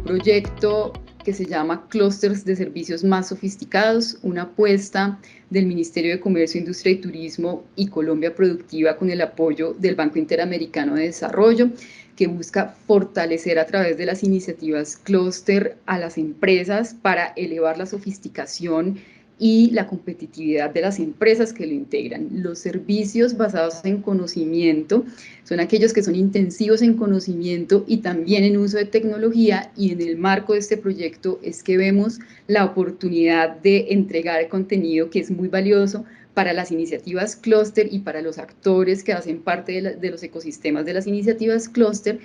proyecto que se llama Clústeres de Servicios Más Sofisticados, una apuesta del Ministerio de Comercio, Industria y Turismo y Colombia Productiva con el apoyo del Banco Interamericano de Desarrollo, que busca fortalecer a través de las iniciativas clúster a las empresas para elevar la sofisticación y la competitividad de las empresas que lo integran. Los servicios basados en conocimiento son aquellos que son intensivos en conocimiento y también en uso de tecnología, y en el marco de este proyecto es que vemos la oportunidad de entregar contenido que es muy valioso para las iniciativas clúster y para los actores que hacen parte de los ecosistemas de las iniciativas clúster,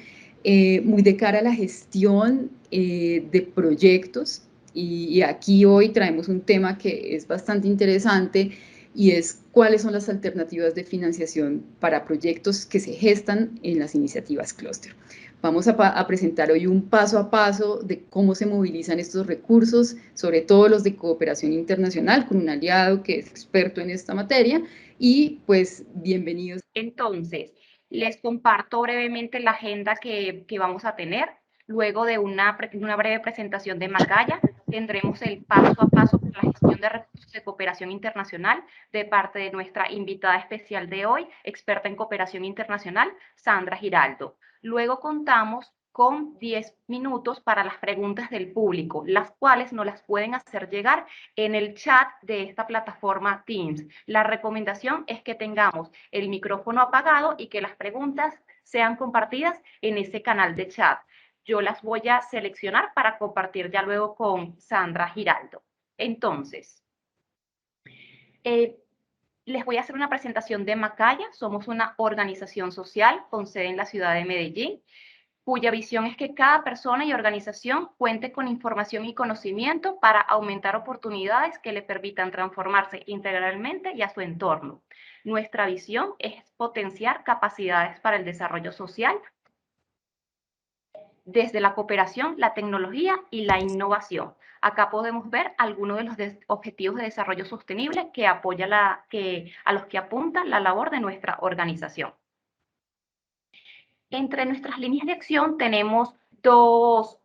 muy de cara a la gestión de proyectos. Y aquí hoy traemos un tema que es bastante interesante, y es cuáles son las alternativas de financiación para proyectos que se gestan en las iniciativas clúster. Vamos a presentar hoy un paso a paso de cómo se movilizan estos recursos, sobre todo los de cooperación internacional, con un aliado que es experto en esta materia, y pues bienvenidos. Entonces, les comparto brevemente la agenda que vamos a tener. Luego de una breve presentación de Macaya, tendremos el paso a paso para la gestión de recursos de cooperación internacional de parte de nuestra invitada especial de hoy, experta en cooperación internacional, Sandra Giraldo. Luego contamos con 10 minutos para las preguntas del público, las cuales nos las pueden hacer llegar en el chat de esta plataforma Teams. La recomendación es que tengamos el micrófono apagado y que las preguntas sean compartidas en ese canal de chat. Yo las voy a seleccionar para compartir ya luego con Sandra Giraldo. Entonces, les voy a hacer una presentación de Macaya. Somos una organización social con sede en la ciudad de Medellín, cuya visión es que cada persona y organización cuente con información y conocimiento para aumentar oportunidades que le permitan transformarse integralmente y a su entorno. Nuestra visión es potenciar capacidades para el desarrollo social desde la cooperación, la tecnología y la innovación. Acá podemos ver algunos de los objetivos de desarrollo sostenible que apoya a los que apunta la labor de nuestra organización. Entre nuestras líneas de acción tenemos dos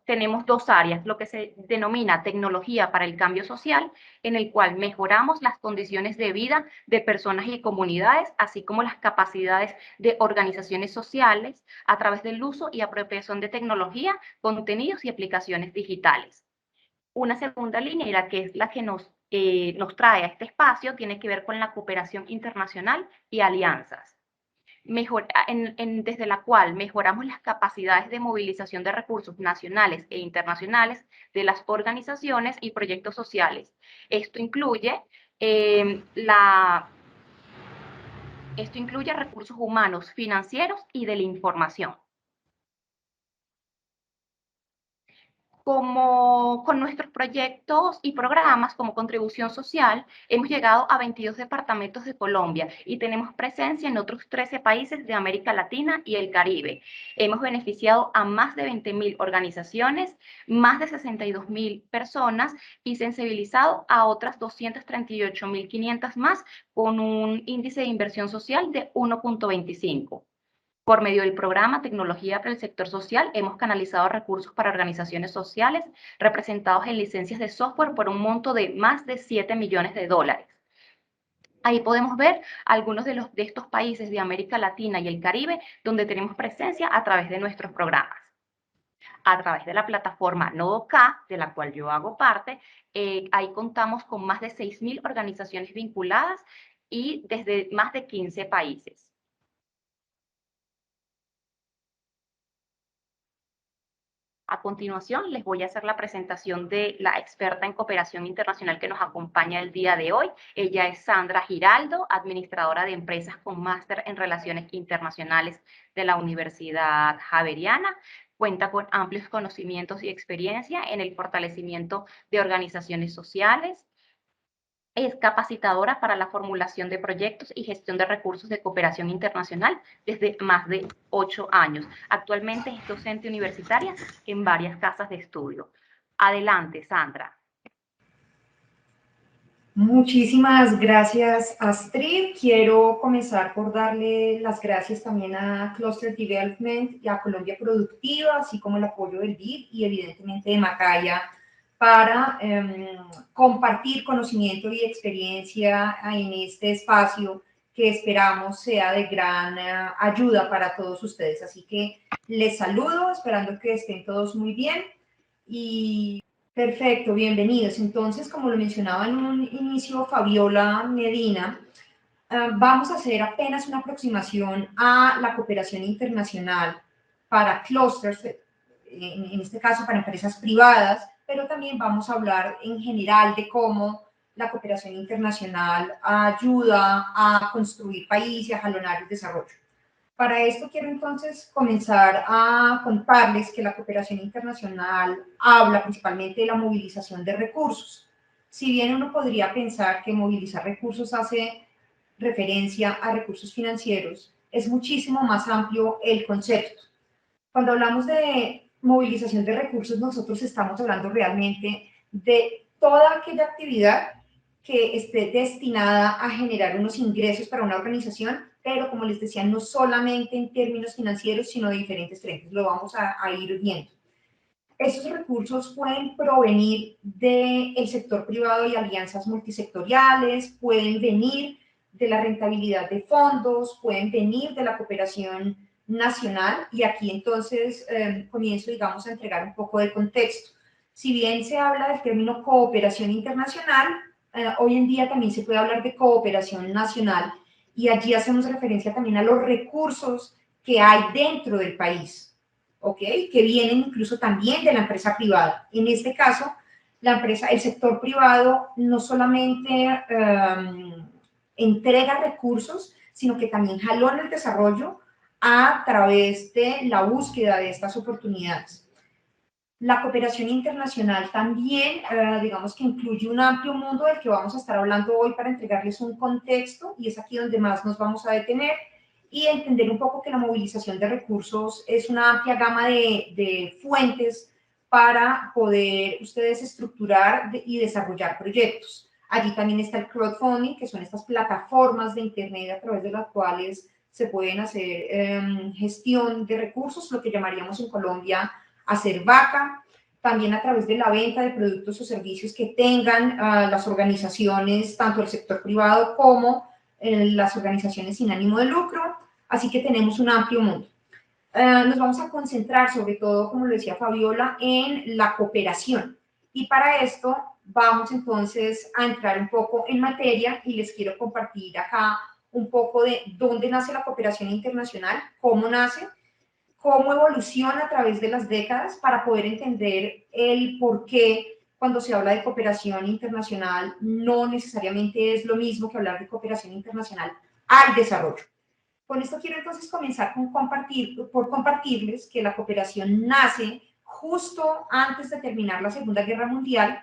áreas, lo que se denomina tecnología para el cambio social, en el cual mejoramos las condiciones de vida de personas y comunidades, así como las capacidades de organizaciones sociales a través del uso y apropiación de tecnología, contenidos y aplicaciones digitales. Una segunda línea, y la que es la que nos trae a este espacio, tiene que ver con la cooperación internacional y alianzas. Desde la cual mejoramos las capacidades de movilización de recursos nacionales e internacionales de las organizaciones y proyectos sociales. Esto incluye recursos humanos, financieros y de la información. Con nuestros proyectos y programas como contribución social, hemos llegado a 22 departamentos de Colombia y tenemos presencia en otros 13 países de América Latina y el Caribe. Hemos beneficiado a más de 20.000 organizaciones, más de 62.000 personas y sensibilizado a otras 238.500 más, con un índice de inversión social de 1.25. Por medio del programa Tecnología para el Sector Social, hemos canalizado recursos para organizaciones sociales representados en licencias de software por un monto de más de 7 millones de dólares. Ahí podemos ver algunos de estos países de América Latina y el Caribe donde tenemos presencia a través de nuestros programas. A través de la plataforma Nodo-K, de la cual yo hago parte, ahí contamos con más de 6.000 organizaciones vinculadas y desde más de 15 países. A continuación, les voy a hacer la presentación de la experta en cooperación internacional que nos acompaña el día de hoy. Ella es Sandra Giraldo, administradora de empresas con máster en Relaciones Internacionales de la Universidad Javeriana. Cuenta con amplios conocimientos y experiencia en el fortalecimiento de organizaciones sociales. Es capacitadora para la formulación de proyectos y gestión de recursos de cooperación internacional desde más de 8 años. Actualmente es docente universitaria en varias casas de estudio. Adelante, Sandra. Muchísimas gracias, Astrid. Quiero comenzar por darle las gracias también a Cluster Development y a Colombia Productiva, así como el apoyo del BID y evidentemente de Macaya para compartir conocimiento y experiencia en este espacio que esperamos sea de gran ayuda para todos ustedes. Así que les saludo, esperando que estén todos muy bien y perfecto, bienvenidos. Entonces, como lo mencionaba en un inicio Fabiola Medina, vamos a hacer apenas una aproximación a la cooperación internacional para clusters, en este caso para empresas privadas, pero también vamos a hablar en general de cómo la cooperación internacional ayuda a construir país y a jalonar el desarrollo. Para esto quiero entonces comenzar a contarles que la cooperación internacional habla principalmente de la movilización de recursos. Si bien uno podría pensar que movilizar recursos hace referencia a recursos financieros, es muchísimo más amplio el concepto. Cuando hablamos de movilización de recursos, nosotros estamos hablando realmente de toda aquella actividad que esté destinada a generar unos ingresos para una organización, pero como les decía, no solamente en términos financieros, sino de diferentes frentes. Lo vamos a ir viendo. Esos recursos pueden provenir del sector privado y alianzas multisectoriales, pueden venir de la rentabilidad de fondos, pueden venir de la cooperación nacional, y aquí entonces comienzo, digamos, a entregar un poco de contexto. Si bien se habla del término cooperación internacional, hoy en día también se puede hablar de cooperación nacional, y allí hacemos referencia también a los recursos que hay dentro del país, ¿ok? Que vienen incluso también de la empresa privada. En este caso, la empresa, el sector privado no solamente entrega recursos, sino que también jalona el desarrollo a través de la búsqueda de estas oportunidades. La cooperación internacional también, digamos que incluye un amplio mundo del que vamos a estar hablando hoy para entregarles un contexto, y es aquí donde más nos vamos a detener y entender un poco que la movilización de recursos es una amplia gama de fuentes para poder ustedes estructurar y desarrollar proyectos. Allí también está el crowdfunding, que son estas plataformas de Internet a través de las cuales se pueden hacer gestión de recursos, lo que llamaríamos en Colombia hacer vaca, también a través de la venta de productos o servicios que tengan las organizaciones, tanto el sector privado como las organizaciones sin ánimo de lucro, así que tenemos un amplio mundo. Nos vamos a concentrar sobre todo, como lo decía Fabiola, en la cooperación, y para esto vamos entonces a entrar un poco en materia y les quiero compartir acá un poco de dónde nace la cooperación internacional, cómo nace, cómo evoluciona a través de las décadas para poder entender el por qué cuando se habla de cooperación internacional no necesariamente es lo mismo que hablar de cooperación internacional al desarrollo. Con esto quiero entonces comenzar por compartirles que la cooperación nace justo antes de terminar la Segunda Guerra Mundial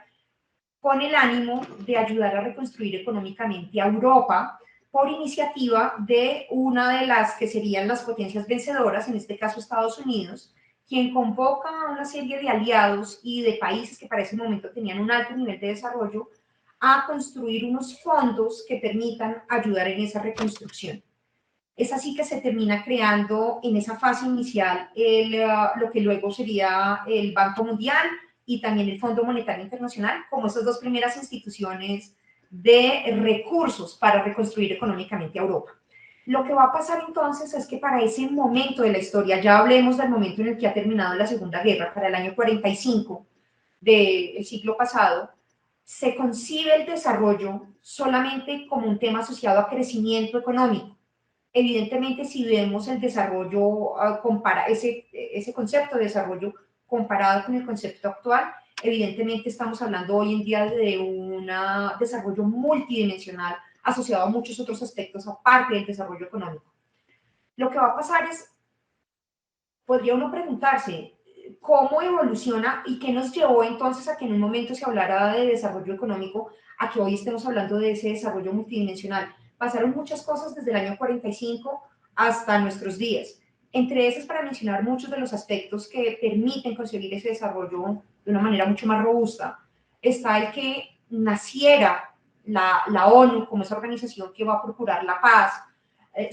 con el ánimo de ayudar a reconstruir económicamente a Europa, por iniciativa de una de las que serían las potencias vencedoras, en este caso Estados Unidos, quien convoca a una serie de aliados y de países que para ese momento tenían un alto nivel de desarrollo a construir unos fondos que permitan ayudar en esa reconstrucción. Es así que se termina creando en esa fase inicial lo que luego sería el Banco Mundial y también el Fondo Monetario Internacional, como esas dos primeras instituciones de recursos para reconstruir económicamente a Europa. Lo que va a pasar entonces es que para ese momento de la historia, ya hablemos del momento en el que ha terminado la Segunda Guerra, para el año 45 del siglo pasado, se concibe el desarrollo solamente como un tema asociado a crecimiento económico. Evidentemente, si vemos el desarrollo, ese concepto de desarrollo comparado con el concepto actual, evidentemente estamos hablando hoy en día de un desarrollo multidimensional asociado a muchos otros aspectos aparte del desarrollo económico. Lo que va a pasar es, podría uno preguntarse, ¿cómo evoluciona y qué nos llevó entonces a que en un momento se hablara de desarrollo económico, a que hoy estemos hablando de ese desarrollo multidimensional? Pasaron muchas cosas desde el año 45 hasta nuestros días. Entre esas, para mencionar muchos de los aspectos que permiten conseguir ese desarrollo de una manera mucho más robusta, está el que naciera la ONU como esa organización que va a procurar la paz,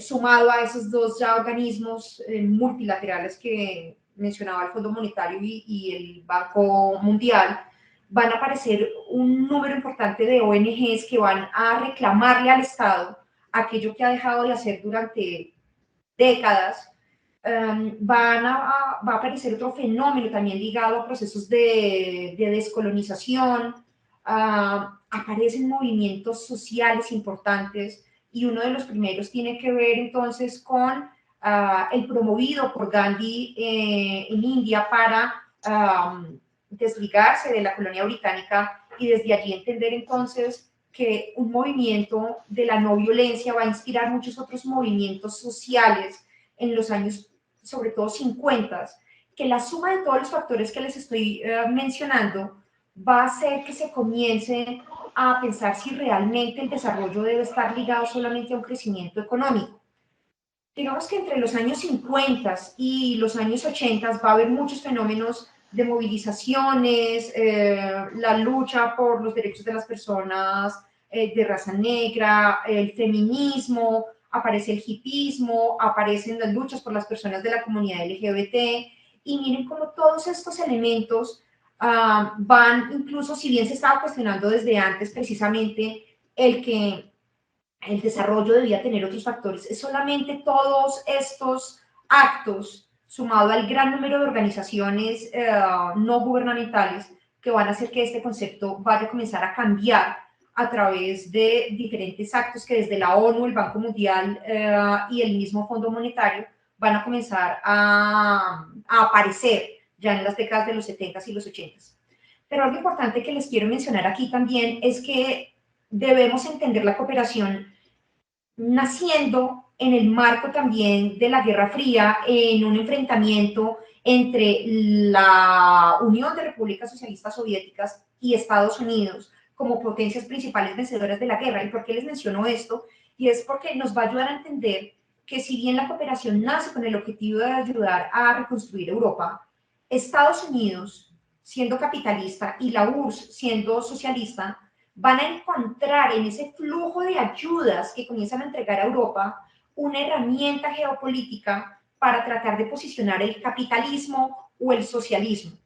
sumado a esos dos ya organismos multilaterales que mencionaba el Fondo Monetario y el Banco Mundial, van a aparecer un número importante de ONGs que van a reclamarle al Estado aquello que ha dejado de hacer durante décadas. Va a aparecer otro fenómeno también ligado a procesos de descolonización. Aparecen movimientos sociales importantes y uno de los primeros tiene que ver entonces con el promovido por Gandhi en India para desligarse de la colonia británica y desde allí entender entonces que un movimiento de la no violencia va a inspirar muchos otros movimientos sociales en los años, sobre todo 50, que la suma de todos los factores que les estoy mencionando va a hacer que se comience a pensar si realmente el desarrollo debe estar ligado solamente a un crecimiento económico. Digamos que entre los años 50 y los años 80 va a haber muchos fenómenos de movilizaciones, la lucha por los derechos de las personas de raza negra, el feminismo, aparece el hipismo, aparecen las luchas por las personas de la comunidad LGBT, y miren cómo todos estos elementos van, incluso si bien se estaba cuestionando desde antes precisamente el desarrollo debía tener otros factores, es solamente todos estos actos sumado al gran número de organizaciones no gubernamentales que van a hacer que este concepto vaya a comenzar a cambiar a través de diferentes actos que desde la ONU, el Banco Mundial y el mismo Fondo Monetario van a comenzar a aparecer ya en las décadas de los 70 y los 80. Pero algo importante que les quiero mencionar aquí también es que debemos entender la cooperación naciendo en el marco también de la Guerra Fría, en un enfrentamiento entre la Unión de Repúblicas Socialistas Soviéticas y Estados Unidos como potencias principales vencedoras de la guerra. ¿Y por qué les menciono esto? Y es porque nos va a ayudar a entender que si bien la cooperación nace con el objetivo de ayudar a reconstruir Europa, Estados Unidos, siendo capitalista, y la URSS, siendo socialista, van a encontrar en ese flujo de ayudas que comienzan a entregar a Europa una herramienta geopolítica para tratar de posicionar el capitalismo o el socialismo.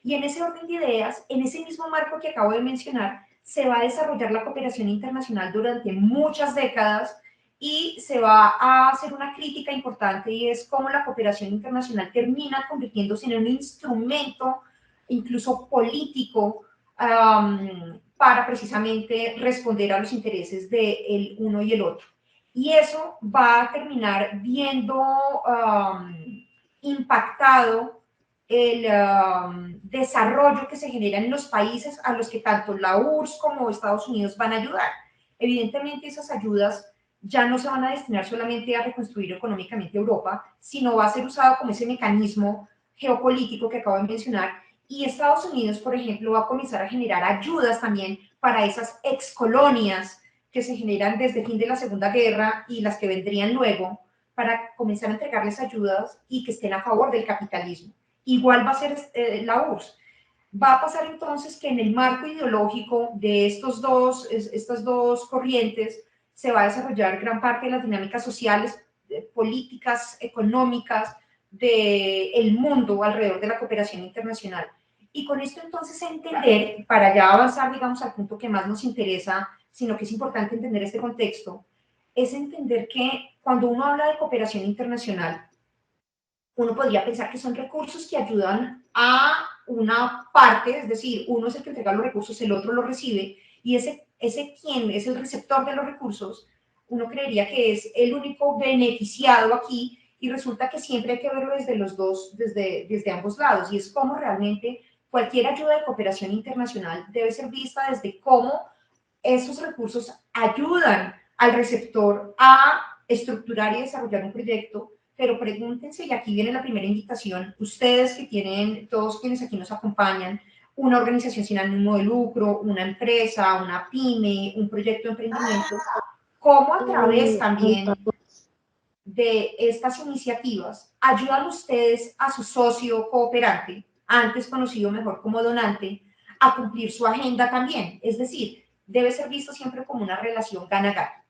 Y en ese orden de ideas, en ese mismo marco que acabo de mencionar, se va a desarrollar la cooperación internacional durante muchas décadas y se va a hacer una crítica importante, y es cómo la cooperación internacional termina convirtiéndose en un instrumento incluso político para precisamente responder a los intereses del uno y el otro. Y eso va a terminar viendo impactado el desarrollo que se genera en los países a los que tanto la URSS como Estados Unidos van a ayudar. Evidentemente esas ayudas ya no se van a destinar solamente a reconstruir económicamente Europa, sino va a ser usado como ese mecanismo geopolítico que acabo de mencionar. Y Estados Unidos, por ejemplo, va a comenzar a generar ayudas también para esas excolonias que se generan desde el fin de la Segunda Guerra y las que vendrían luego, para comenzar a entregarles ayudas y que estén a favor del capitalismo. Igual va a ser la URSS. Va a pasar entonces que en el marco ideológico de estas dos corrientes se va a desarrollar gran parte de las dinámicas sociales, políticas, económicas del mundo alrededor de la cooperación internacional. Y con esto entonces entender, para ya avanzar, digamos, al punto que más nos interesa, sino que es importante entender este contexto, es entender que cuando uno habla de cooperación internacional, uno podría pensar que son recursos que ayudan a una parte, es decir, uno es el que entrega los recursos, el otro los recibe, y ese quien es el receptor de los recursos, uno creería que es el único beneficiado aquí, y resulta que siempre hay que verlo desde los dos, desde ambos lados, y es como realmente cualquier ayuda de cooperación internacional debe ser vista desde cómo esos recursos ayudan al receptor a estructurar y desarrollar un proyecto. Pero pregúntense, y aquí viene la primera invitación, ustedes que tienen, todos quienes aquí nos acompañan, una organización sin ánimo de lucro, una empresa, una pyme, un proyecto de emprendimiento, cómo a través también de estas iniciativas ayudan ustedes a su socio cooperante, antes conocido mejor como donante, a cumplir su agenda también. Es decir, debe ser visto siempre como una relación gana-gana.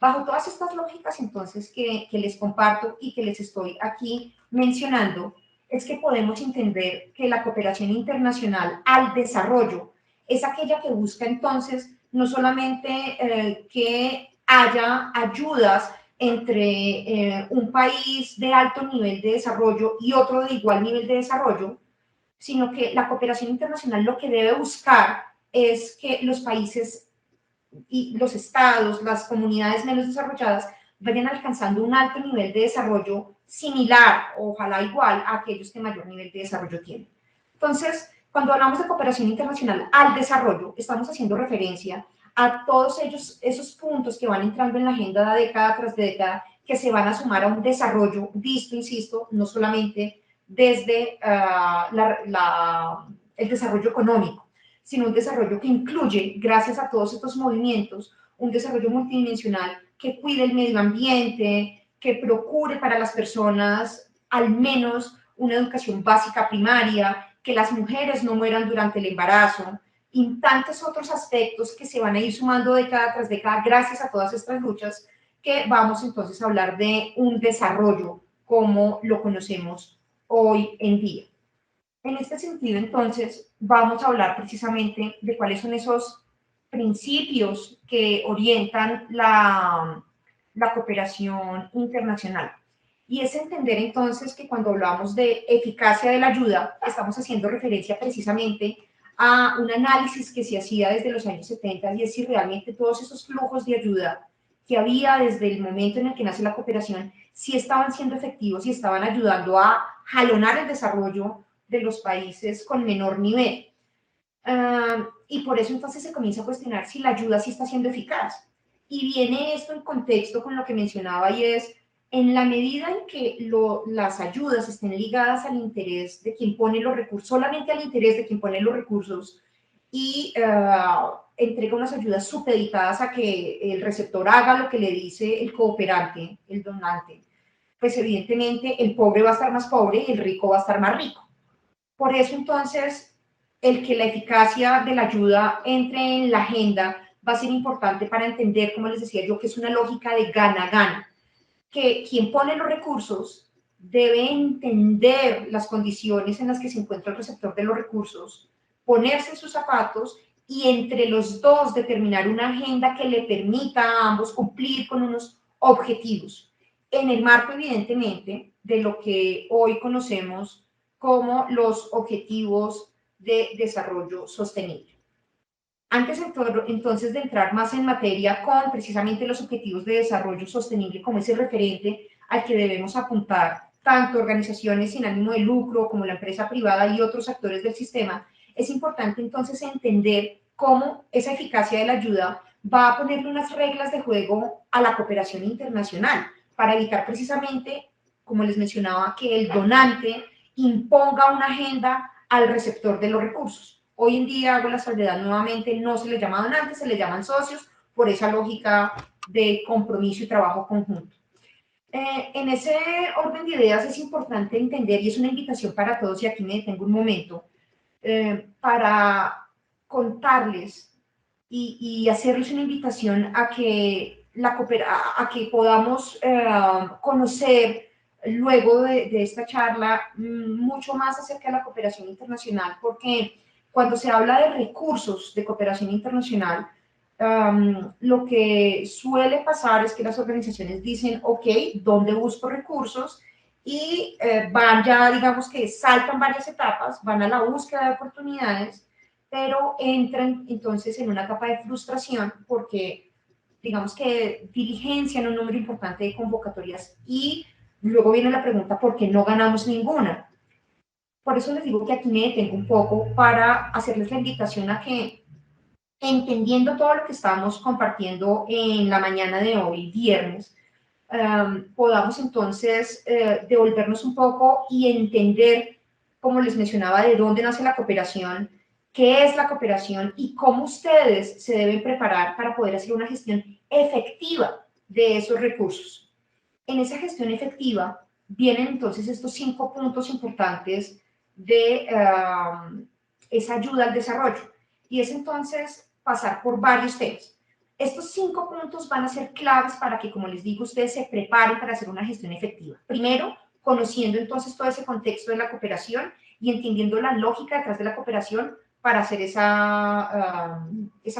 Bajo todas estas lógicas, entonces, que les comparto y que les estoy aquí mencionando, es que podemos entender que la cooperación internacional al desarrollo es aquella que busca entonces no solamente que haya ayudas entre un país de alto nivel de desarrollo y otro de igual nivel de desarrollo, sino que la cooperación internacional lo que debe buscar es que los países y los estados, las comunidades menos desarrolladas, vayan alcanzando un alto nivel de desarrollo similar, ojalá igual, a aquellos que mayor nivel de desarrollo tienen. Entonces, cuando hablamos de cooperación internacional al desarrollo, estamos haciendo referencia a todos esos puntos que van entrando en la agenda década tras década, que se van a sumar a un desarrollo visto, insisto, no solamente desde el desarrollo económico, sino un desarrollo que incluye, gracias a todos estos movimientos, un desarrollo multidimensional que cuide el medio ambiente, que procure para las personas al menos una educación básica primaria, que las mujeres no mueran durante el embarazo, y tantos otros aspectos que se van a ir sumando década tras década gracias a todas estas luchas, que vamos entonces a hablar de un desarrollo como lo conocemos hoy en día. En este sentido, entonces, vamos a hablar precisamente de cuáles son esos principios que orientan la cooperación internacional. Y es entender entonces que cuando hablamos de eficacia de la ayuda, estamos haciendo referencia precisamente a un análisis que se hacía desde los años 70 y es si realmente todos esos flujos de ayuda que había desde el momento en el que nace la cooperación, si estaban siendo efectivos y estaban ayudando a jalonar el desarrollo de los países con menor nivel. Y por eso entonces se comienza a cuestionar si la ayuda sí está siendo eficaz. Y viene esto en contexto con lo que mencionaba y es, en la medida en que las ayudas estén ligadas al interés de quien pone los recursos, solamente al interés de quien pone los recursos, y entrega unas ayudas supeditadas a que el receptor haga lo que le dice el cooperante, el donante, pues evidentemente el pobre va a estar más pobre y el rico va a estar más rico. Por eso entonces el que la eficacia de la ayuda entre en la agenda va a ser importante para entender, como les decía yo, que es una lógica de gana-gana, que quien pone los recursos debe entender las condiciones en las que se encuentra el receptor de los recursos, ponerse en sus zapatos y entre los dos determinar una agenda que le permita a ambos cumplir con unos objetivos, en el marco evidentemente de lo que hoy conocemos como los objetivos de desarrollo sostenible. Antes entonces de entrar más en materia con precisamente los objetivos de desarrollo sostenible como ese referente al que debemos apuntar tanto organizaciones sin ánimo de lucro como la empresa privada y otros actores del sistema, es importante entonces entender cómo esa eficacia de la ayuda va a ponerle unas reglas de juego a la cooperación internacional para evitar precisamente, como les mencionaba, que el donante imponga una agenda al receptor de los recursos. Hoy en día, hago la salvedad nuevamente, no se les llama donantes, se les llaman socios, por esa lógica de compromiso y trabajo conjunto. En ese orden de ideas es importante entender, y es una invitación para todos, y aquí me detengo un momento, para contarles y hacerles una invitación a que, a que podamos conocer luego de esta charla mucho más acerca de la cooperación internacional, porque cuando se habla de recursos de cooperación internacional, lo que suele pasar es que las organizaciones dicen, ok, ¿dónde busco recursos? Y van ya, digamos que saltan varias etapas, van a la búsqueda de oportunidades, pero entran entonces en una etapa de frustración porque, digamos que diligencian un número importante de convocatorias y luego viene la pregunta, ¿por qué no ganamos ninguna? Por eso les digo que aquí me detengo un poco para hacerles la invitación a que, entendiendo todo lo que estamos compartiendo en la mañana de hoy, viernes, podamos entonces devolvernos un poco y entender, como les mencionaba, de dónde nace la cooperación, qué es la cooperación y cómo ustedes se deben preparar para poder hacer una gestión efectiva de esos recursos. En esa gestión efectiva vienen entonces estos 5 puntos importantes de esa ayuda al desarrollo. Y es entonces pasar por varios temas. Estos 5 puntos van a ser claves para que, como les digo, ustedes se preparen para hacer una gestión efectiva. Primero, conociendo entonces todo ese contexto de la cooperación y entendiendo la lógica detrás de la cooperación para hacer esa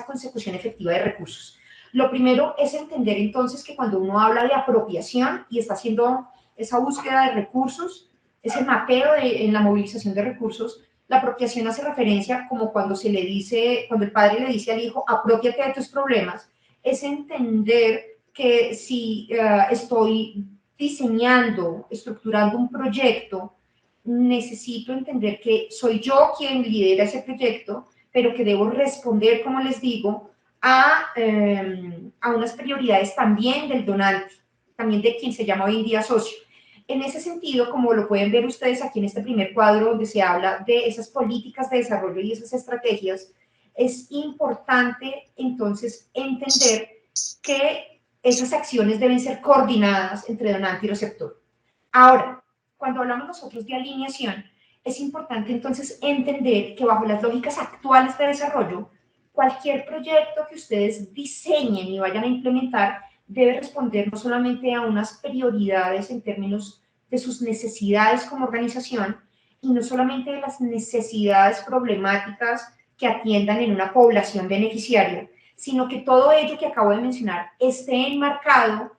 consecución efectiva de recursos. Lo primero es entender entonces que cuando uno habla de apropiación y está haciendo esa búsqueda de recursos, ese mapeo en la movilización de recursos, la apropiación hace referencia como cuando se le dice, cuando el padre le dice al hijo, apropiate de tus problemas, es entender que si estoy diseñando, estructurando un proyecto, necesito entender que soy yo quien lidera ese proyecto, pero que debo responder, como les digo, a unas prioridades también del donante, también de quien se llama hoy en día socio. En ese sentido, como lo pueden ver ustedes aquí en este primer cuadro donde se habla de esas políticas de desarrollo y esas estrategias, es importante entonces entender que esas acciones deben ser coordinadas entre donante y receptor. Ahora, cuando hablamos nosotros de alineación, es importante entonces entender que bajo las lógicas actuales de desarrollo, cualquier proyecto que ustedes diseñen y vayan a implementar debe responder no solamente a unas prioridades en términos de sus necesidades como organización, y no solamente de las necesidades problemáticas que atiendan en una población beneficiaria, sino que todo ello que acabo de mencionar esté enmarcado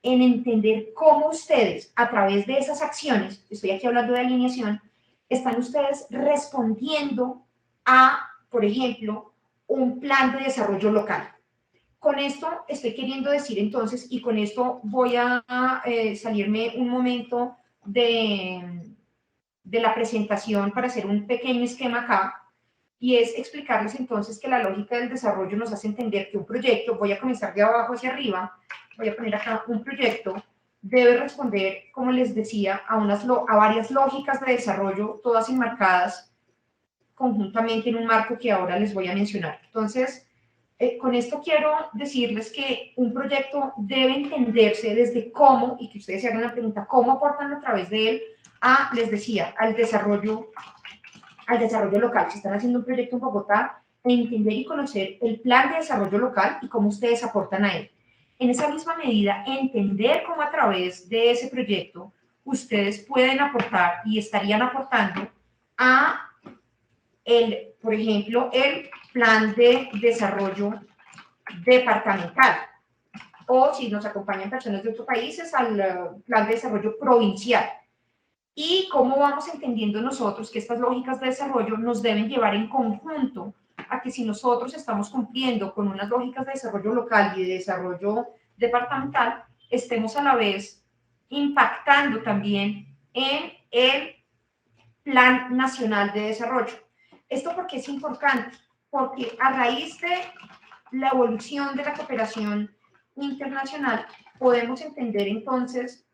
en entender cómo ustedes, a través de esas acciones, estoy aquí hablando de alineación, están ustedes respondiendo a, por ejemplo, un plan de desarrollo local. Con esto estoy queriendo decir entonces, y con esto voy a salirme un momento de la presentación para hacer un pequeño esquema acá, y es explicarles entonces que la lógica del desarrollo nos hace entender que un proyecto, voy a comenzar de abajo hacia arriba, voy a poner acá un proyecto, debe responder, como les decía, a varias lógicas de desarrollo, todas enmarcadas conjuntamente en un marco que ahora les voy a mencionar. Entonces, con esto quiero decirles que un proyecto debe entenderse desde cómo, y que ustedes se hagan la pregunta, cómo aportan a través de él les decía, al desarrollo local. Si están haciendo un proyecto en Bogotá, entender y conocer el plan de desarrollo local y cómo ustedes aportan a él. En esa misma medida, entender cómo a través de ese proyecto ustedes pueden aportar y estarían aportando a por ejemplo, el plan de desarrollo departamental, o si nos acompañan personas de otros países, al plan de desarrollo provincial. Y cómo vamos entendiendo nosotros que estas lógicas de desarrollo nos deben llevar en conjunto a que si nosotros estamos cumpliendo con unas lógicas de desarrollo local y de desarrollo departamental, estemos a la vez impactando también en el Plan Nacional de Desarrollo. ¿Esto por qué es importante? Porque a raíz de la evolución de la cooperación internacional, podemos entender entonces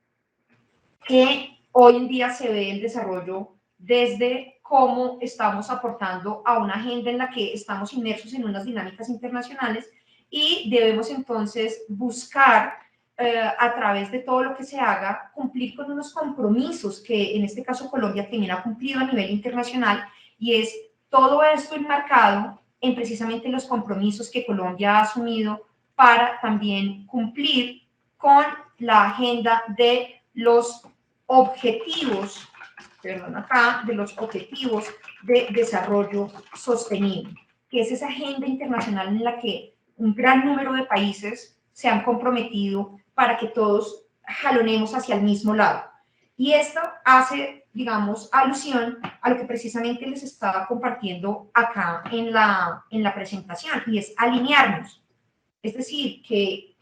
que hoy en día se ve el desarrollo desde cómo estamos aportando a una agenda en la que estamos inmersos en unas dinámicas internacionales y debemos entonces buscar a través de todo lo que se haga, cumplir con unos compromisos que en este caso Colombia también ha cumplido a nivel internacional, y es todo esto enmarcado en precisamente los compromisos que Colombia ha asumido para también cumplir con la agenda de los objetivos, de los objetivos de desarrollo sostenible, que es esa agenda internacional en la que un gran número de países se han comprometido para que todos jalonemos hacia el mismo lado. Y esto hace, digamos, alusión a lo que precisamente les estaba compartiendo acá en la presentación, y es alinearnos. Es decir, que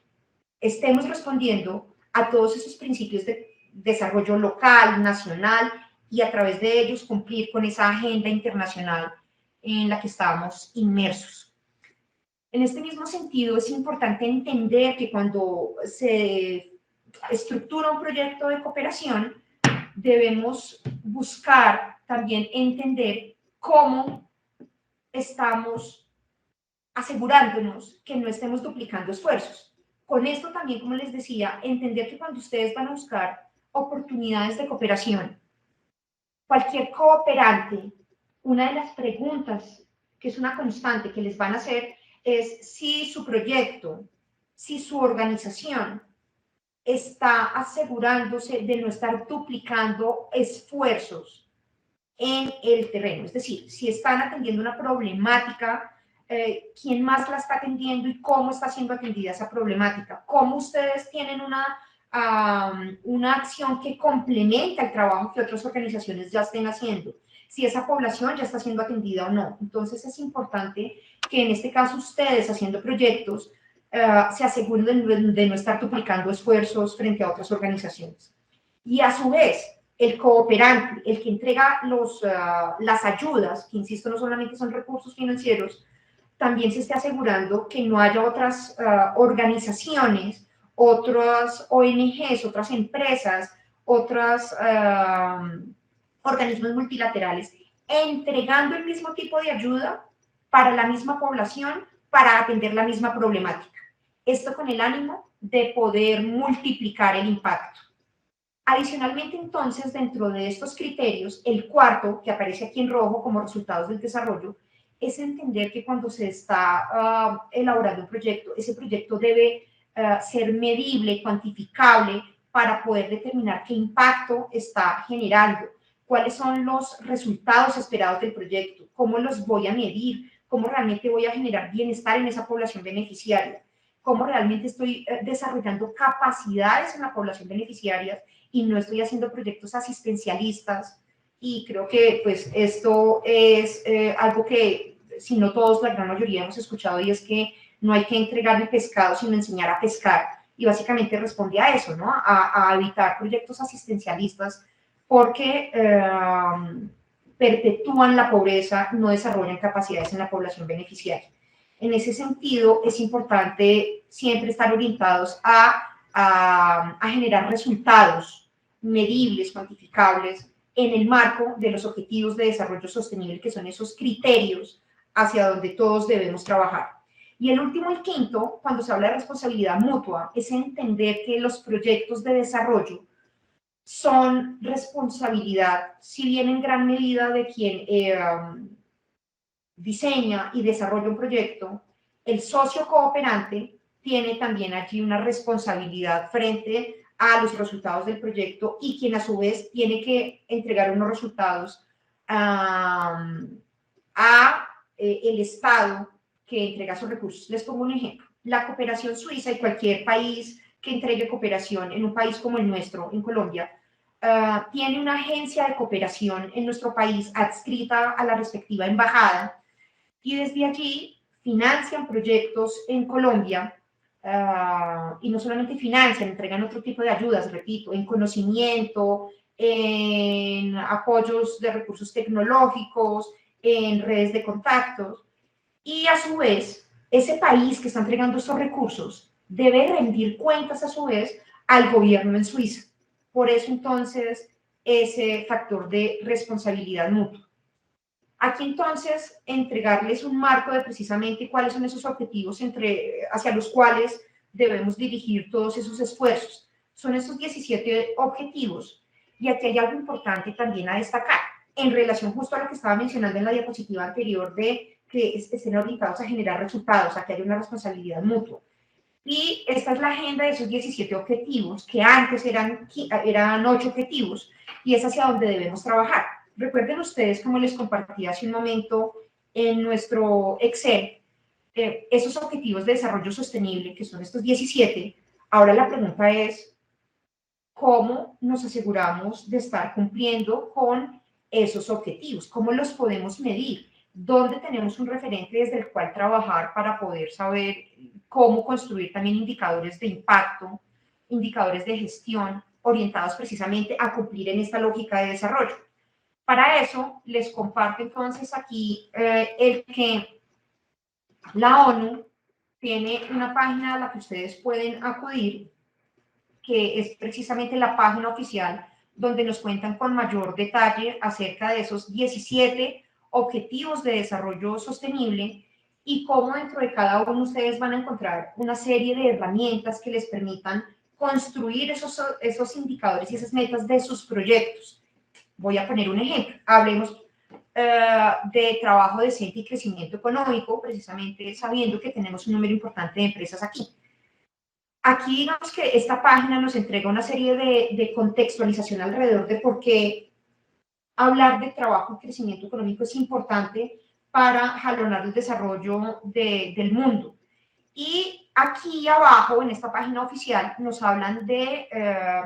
estemos respondiendo a todos esos principios de desarrollo local, nacional, y a través de ellos cumplir con esa agenda internacional en la que estamos inmersos. En este mismo sentido, es importante entender que cuando se estructura un proyecto de cooperación, debemos buscar también entender cómo estamos asegurándonos que no estemos duplicando esfuerzos. Con esto también, como les decía, entender que cuando ustedes van a buscar oportunidades de cooperación, cualquier cooperante, una de las preguntas que es una constante que les van a hacer es si su proyecto, si su organización está asegurándose de no estar duplicando esfuerzos en el terreno. Es decir, si están atendiendo una problemática, quién más la está atendiendo y cómo está siendo atendida esa problemática. Cómo ustedes tienen una acción que complementa el trabajo que otras organizaciones ya estén haciendo. Si esa población ya está siendo atendida o no. Entonces es importante que en este caso ustedes haciendo proyectos se aseguren de no estar duplicando esfuerzos frente a otras organizaciones. Y a su vez, el cooperante, el que entrega las ayudas, que insisto, no solamente son recursos financieros, también se esté asegurando que no haya otras organizaciones, otras ONGs, otras empresas, otros organismos multilaterales entregando el mismo tipo de ayuda para la misma población para atender la misma problemática. Esto con el ánimo de poder multiplicar el impacto. Adicionalmente, entonces, dentro de estos criterios, el cuarto, que aparece aquí en rojo como resultados del desarrollo, es entender que cuando se está elaborando un proyecto, ese proyecto debe ser medible, cuantificable, para poder determinar qué impacto está generando, cuáles son los resultados esperados del proyecto, cómo los voy a medir, cómo realmente voy a generar bienestar en esa población beneficiaria, cómo realmente estoy desarrollando capacidades en la población beneficiaria y no estoy haciendo proyectos asistencialistas. Y creo que pues esto es algo que, si no todos, la gran mayoría hemos escuchado, y es que no hay que entregar el pescado, sino enseñar a pescar. Y básicamente responde a eso, ¿no? A evitar proyectos asistencialistas porque perpetúan la pobreza, no desarrollan capacidades en la población beneficiaria. En ese sentido, es importante siempre estar orientados a generar resultados medibles, cuantificables, en el marco de los objetivos de desarrollo sostenible, que son esos criterios hacia donde todos debemos trabajar. Y el último, el quinto, cuando se habla de responsabilidad mutua, es entender que los proyectos de desarrollo son responsabilidad, si bien en gran medida de quien diseña y desarrolla un proyecto, el socio cooperante tiene también allí una responsabilidad frente a los resultados del proyecto y quien a su vez tiene que entregar unos resultados el Estado que entrega sus recursos. Les pongo un ejemplo. La cooperación suiza y cualquier país que entregue cooperación en un país como el nuestro, en Colombia, tiene una agencia de cooperación en nuestro país adscrita a la respectiva embajada y desde allí financian proyectos en Colombia y no solamente financian, entregan otro tipo de ayudas, repito, en conocimiento, en apoyos de recursos tecnológicos, en redes de contactos. Y a su vez, ese país que está entregando estos recursos debe rendir cuentas a su vez al gobierno en Suiza. Por eso entonces ese factor de responsabilidad mutua. Aquí entonces entregarles un marco de precisamente cuáles son esos objetivos hacia los cuales debemos dirigir todos esos esfuerzos. Son estos 17 objetivos y aquí hay algo importante también a destacar en relación justo a lo que estaba mencionando en la diapositiva anterior de que estén orientados a generar resultados, a que haya una responsabilidad mutua. Y esta es la agenda de esos 17 objetivos, que antes eran 8 objetivos, y es hacia donde debemos trabajar. Recuerden ustedes, como les compartí hace un momento en nuestro Excel, esos objetivos de desarrollo sostenible, que son estos 17. Ahora la pregunta es, ¿cómo nos aseguramos de estar cumpliendo con esos objetivos? ¿Cómo los podemos medir? ¿Dónde tenemos un referente desde el cual trabajar para poder saber cómo construir también indicadores de impacto, indicadores de gestión, orientados precisamente a cumplir en esta lógica de desarrollo? Para eso, les comparto entonces aquí el que la ONU tiene una página a la que ustedes pueden acudir, que es precisamente la página oficial donde nos cuentan con mayor detalle acerca de esos 17 objetivos de desarrollo sostenible y cómo dentro de cada uno ustedes van a encontrar una serie de herramientas que les permitan construir esos indicadores y esas metas de sus proyectos. Voy a poner un ejemplo. Hablemos de trabajo decente y crecimiento económico, precisamente sabiendo que tenemos un número importante de empresas aquí. Aquí digamos que esta página nos entrega una serie de contextualización alrededor de por qué hablar de trabajo y crecimiento económico es importante para jalonar el desarrollo del mundo. Y aquí abajo, en esta página oficial, nos hablan de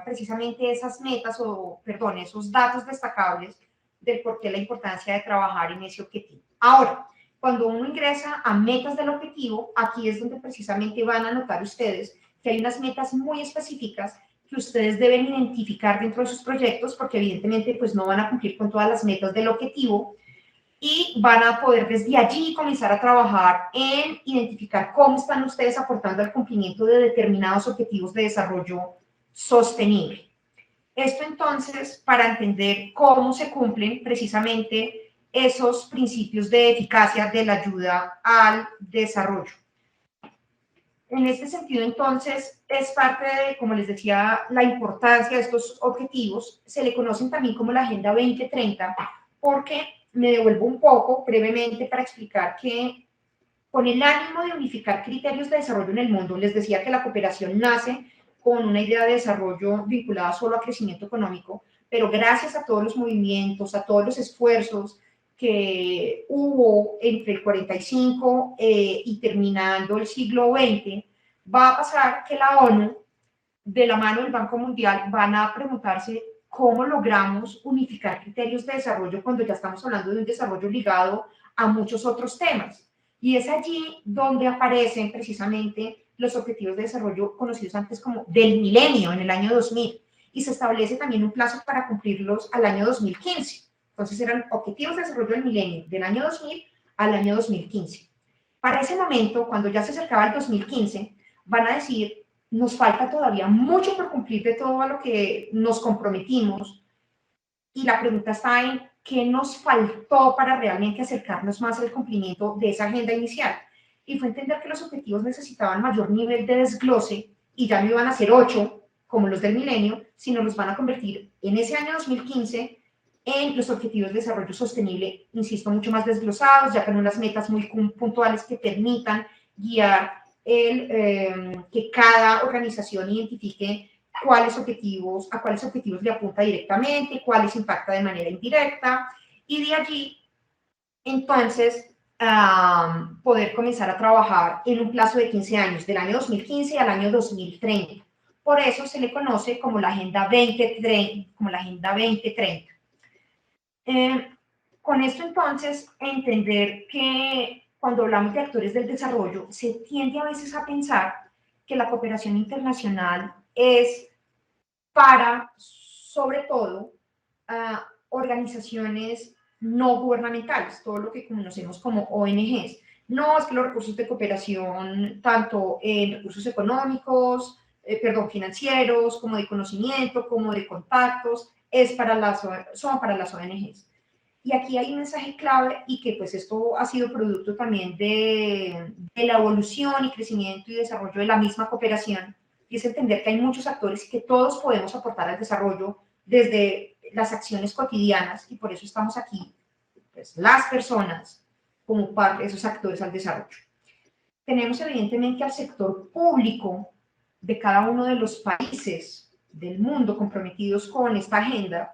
precisamente esas metas perdón, esos datos destacables del por qué la importancia de trabajar en ese objetivo. Ahora, cuando uno ingresa a metas del objetivo, aquí es donde precisamente van a notar ustedes que hay unas metas muy específicas que ustedes deben identificar dentro de sus proyectos, porque evidentemente pues no van a cumplir con todas las metas del objetivo, y van a poder desde allí comenzar a trabajar en identificar cómo están ustedes aportando al cumplimiento de determinados objetivos de desarrollo sostenible. Esto entonces para entender cómo se cumplen precisamente esos principios de eficacia de la ayuda al desarrollo. En este sentido, entonces, es parte de, como les decía, la importancia de estos objetivos. Se le conocen también como la Agenda 2030, porque me devuelvo un poco brevemente para explicar que con el ánimo de unificar criterios de desarrollo en el mundo, les decía que la cooperación nace con una idea de desarrollo vinculada solo a crecimiento económico, pero gracias a todos los movimientos, a todos los esfuerzos que hubo entre el 45 y terminando el siglo XX, va a pasar que la ONU, de la mano del Banco Mundial, van a preguntarse cómo logramos unificar criterios de desarrollo cuando ya estamos hablando de un desarrollo ligado a muchos otros temas. Y es allí donde aparecen precisamente los objetivos de desarrollo conocidos antes como del milenio, en el año 2000. Y se establece también un plazo para cumplirlos al año 2015. Entonces eran objetivos de desarrollo del milenio del año 2000 al año 2015. Para ese momento, cuando ya se acercaba el 2015, van a decir, nos falta todavía mucho por cumplir de todo a lo que nos comprometimos. Y la pregunta está en qué nos faltó para realmente acercarnos más al cumplimiento de esa agenda inicial. Y fue entender que los objetivos necesitaban mayor nivel de desglose y ya no iban a ser 8 como los del milenio, sino los van a convertir en ese año 2015 en los objetivos de desarrollo sostenible, insisto, mucho más desglosados, ya con unas metas muy puntuales que permitan guiar que cada organización identifique a cuáles objetivos le apunta directamente, cuáles impacta de manera indirecta, y de allí, entonces, poder comenzar a trabajar en un plazo de 15 años, del año 2015 al año 2030. Por eso se le conoce como la Agenda 2030. Con esto, entonces, entender que cuando hablamos de actores del desarrollo, se tiende a veces a pensar que la cooperación internacional es para, sobre todo, organizaciones no gubernamentales, todo lo que conocemos como ONGs. No es que los recursos de cooperación, tanto en recursos económicos, financieros, como de conocimiento, como de contactos, son para las ONGs. Y aquí hay un mensaje clave y que pues esto ha sido producto también de la evolución y crecimiento y desarrollo de la misma cooperación, y es entender que hay muchos actores y que todos podemos aportar al desarrollo desde las acciones cotidianas, y por eso estamos aquí, pues, las personas como parte de esos actores al desarrollo. Tenemos evidentemente al sector público de cada uno de los países del mundo comprometidos con esta agenda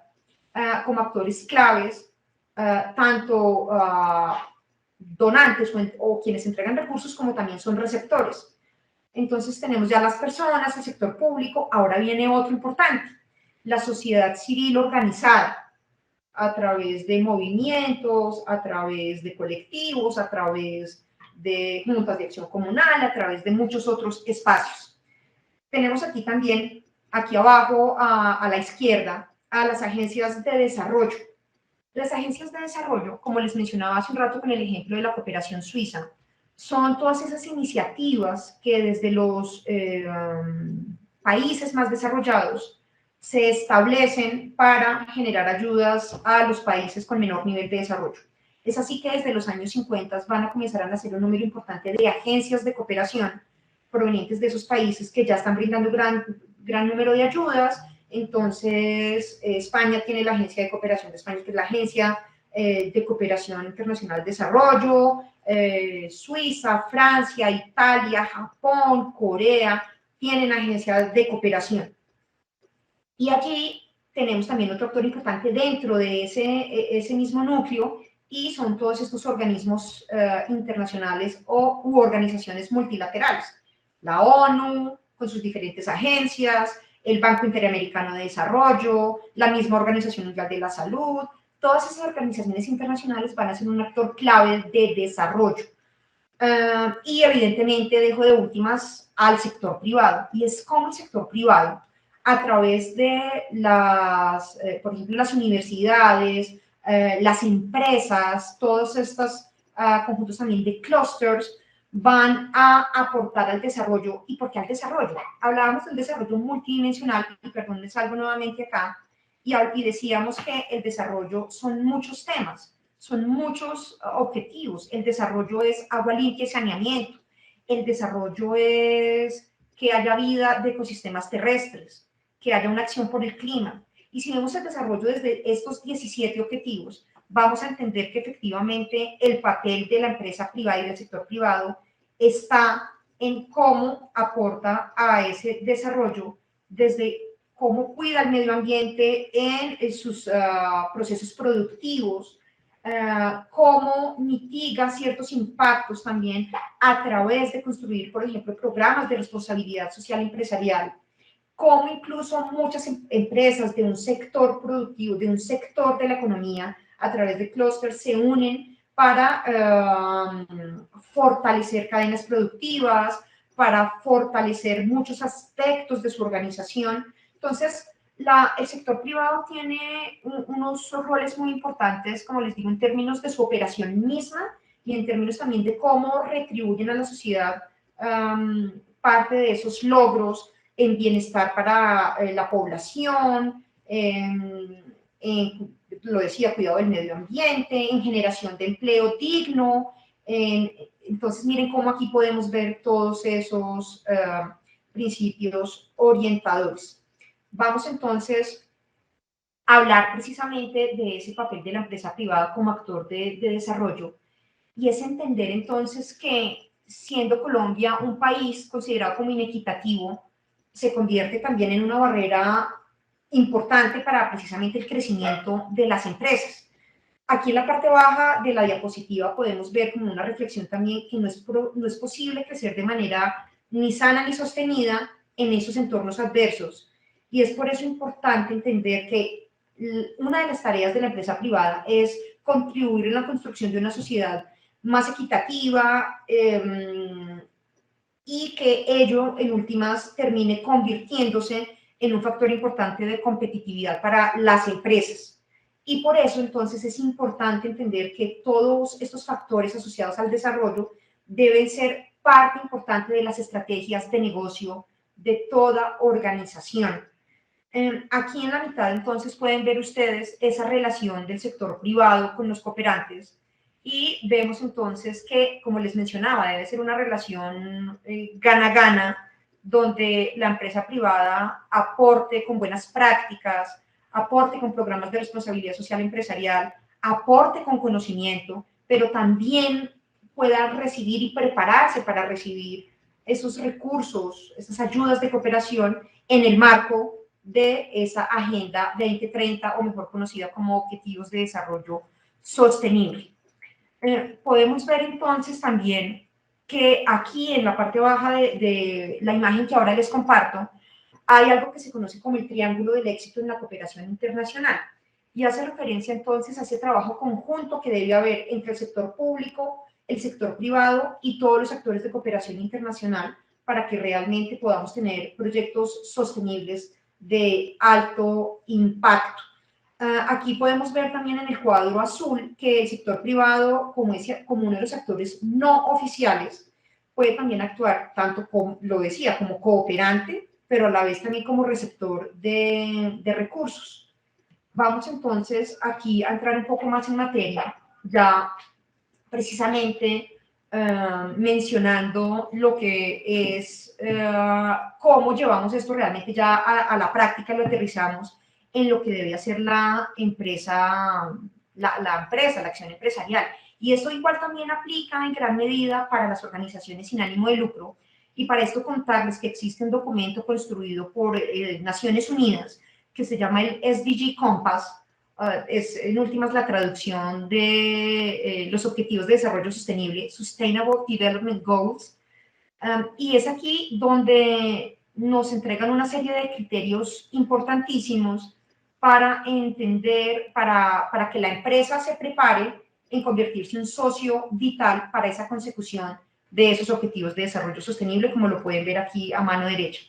como actores claves, tanto donantes o quienes entregan recursos, como también son receptores. Entonces tenemos ya las personas, el sector público. Ahora viene otro importante, la sociedad civil organizada, a través de movimientos, a través de colectivos, a través de juntas de acción comunal, a través de muchos otros espacios. Tenemos aquí también, aquí abajo a la izquierda, a las agencias de desarrollo. Las agencias de desarrollo, como les mencionaba hace un rato con el ejemplo de la cooperación suiza, son todas esas iniciativas que desde los países más desarrollados se establecen para generar ayudas a los países con menor nivel de desarrollo. Es así que desde los años 50 van a comenzar a nacer un número importante de agencias de cooperación provenientes de esos países que ya están brindando gran número de ayudas. Entonces, España tiene la Agencia de Cooperación de España, que es la agencia de cooperación internacional de desarrollo, Suiza, Francia, Italia, Japón, Corea, tienen agencias de cooperación. Y allí tenemos también otro actor importante dentro de ese mismo núcleo, y son todos estos organismos internacionales u organizaciones multilaterales. La ONU, con sus diferentes agencias, el Banco Interamericano de Desarrollo, la misma Organización Mundial de la Salud. Todas esas organizaciones internacionales van a ser un actor clave de desarrollo. Y evidentemente dejo de últimas al sector privado, y es como el sector privado, a través de por ejemplo, las universidades, las empresas, todos estos conjuntos también de clusters, van a aportar al desarrollo. ¿Y por qué al desarrollo? Hablábamos del desarrollo multidimensional, y perdón, me salgo nuevamente acá, y decíamos que el desarrollo son muchos temas, son muchos objetivos. El desarrollo es agua limpia y saneamiento. El desarrollo es que haya vida de ecosistemas terrestres, que haya una acción por el clima. Y si vemos el desarrollo desde estos 17 objetivos, vamos a entender que efectivamente el papel de la empresa privada y del sector privado está en cómo aporta a ese desarrollo, desde cómo cuida el medio ambiente en sus procesos productivos, cómo mitiga ciertos impactos también a través de construir, por ejemplo, programas de responsabilidad social empresarial, cómo incluso muchas empresas de un sector productivo, de un sector de la economía, a través de clústeres se unen para fortalecer cadenas productivas, para fortalecer muchos aspectos de su organización. Entonces, el sector privado tiene unos roles muy importantes, como les digo, en términos de su operación misma y en términos también de cómo retribuyen a la sociedad parte de esos logros en bienestar para la población, lo decía, cuidado del medio ambiente, en generación de empleo digno. Entonces, miren cómo aquí podemos ver todos esos principios orientadores. Vamos entonces a hablar precisamente de ese papel de la empresa privada como actor de desarrollo, y es entender entonces que, siendo Colombia un país considerado como inequitativo, se convierte también en una barrera importante para precisamente el crecimiento de las empresas. Aquí en la parte baja de la diapositiva podemos ver como una reflexión también que no es posible crecer de manera ni sana ni sostenida en esos entornos adversos. Y es por eso importante entender que una de las tareas de la empresa privada es contribuir en la construcción de una sociedad más equitativa, y que ello en últimas termine convirtiéndose en un factor importante de competitividad para las empresas. Y por eso entonces es importante entender que todos estos factores asociados al desarrollo deben ser parte importante de las estrategias de negocio de toda organización. Aquí en la mitad entonces pueden ver ustedes esa relación del sector privado con los cooperantes, y vemos entonces que, como les mencionaba, debe ser una relación gana-gana, donde la empresa privada aporte con buenas prácticas, aporte con programas de responsabilidad social empresarial, aporte con conocimiento, pero también pueda recibir y prepararse para recibir esos recursos, esas ayudas de cooperación en el marco de esa Agenda 2030, o mejor conocida como Objetivos de Desarrollo Sostenible. Podemos ver entonces también que aquí en la parte baja de la imagen que ahora les comparto, hay algo que se conoce como el triángulo del éxito en la cooperación internacional, y hace referencia entonces a ese trabajo conjunto que debe haber entre el sector público, el sector privado y todos los actores de cooperación internacional, para que realmente podamos tener proyectos sostenibles de alto impacto. Aquí podemos ver también en el cuadro azul que el sector privado, como uno de los actores no oficiales, puede también actuar tanto como, lo decía, como cooperante, pero a la vez también como receptor de recursos. Vamos entonces aquí a entrar un poco más en materia, ya precisamente mencionando lo que es cómo llevamos esto realmente ya a la práctica, lo aterrizamos en lo que debe hacer la empresa la empresa, la acción empresarial. Y esto igual también aplica en gran medida para las organizaciones sin ánimo de lucro. Y para esto contarles que existe un documento construido por Naciones Unidas que se llama el SDG Compass. Es en últimas la traducción de los Objetivos de Desarrollo Sostenible, Sustainable Development Goals. Y es aquí donde nos entregan una serie de criterios importantísimos para entender, para que la empresa se prepare en convertirse en un socio vital para esa consecución de esos objetivos de desarrollo sostenible, como lo pueden ver aquí a mano derecha.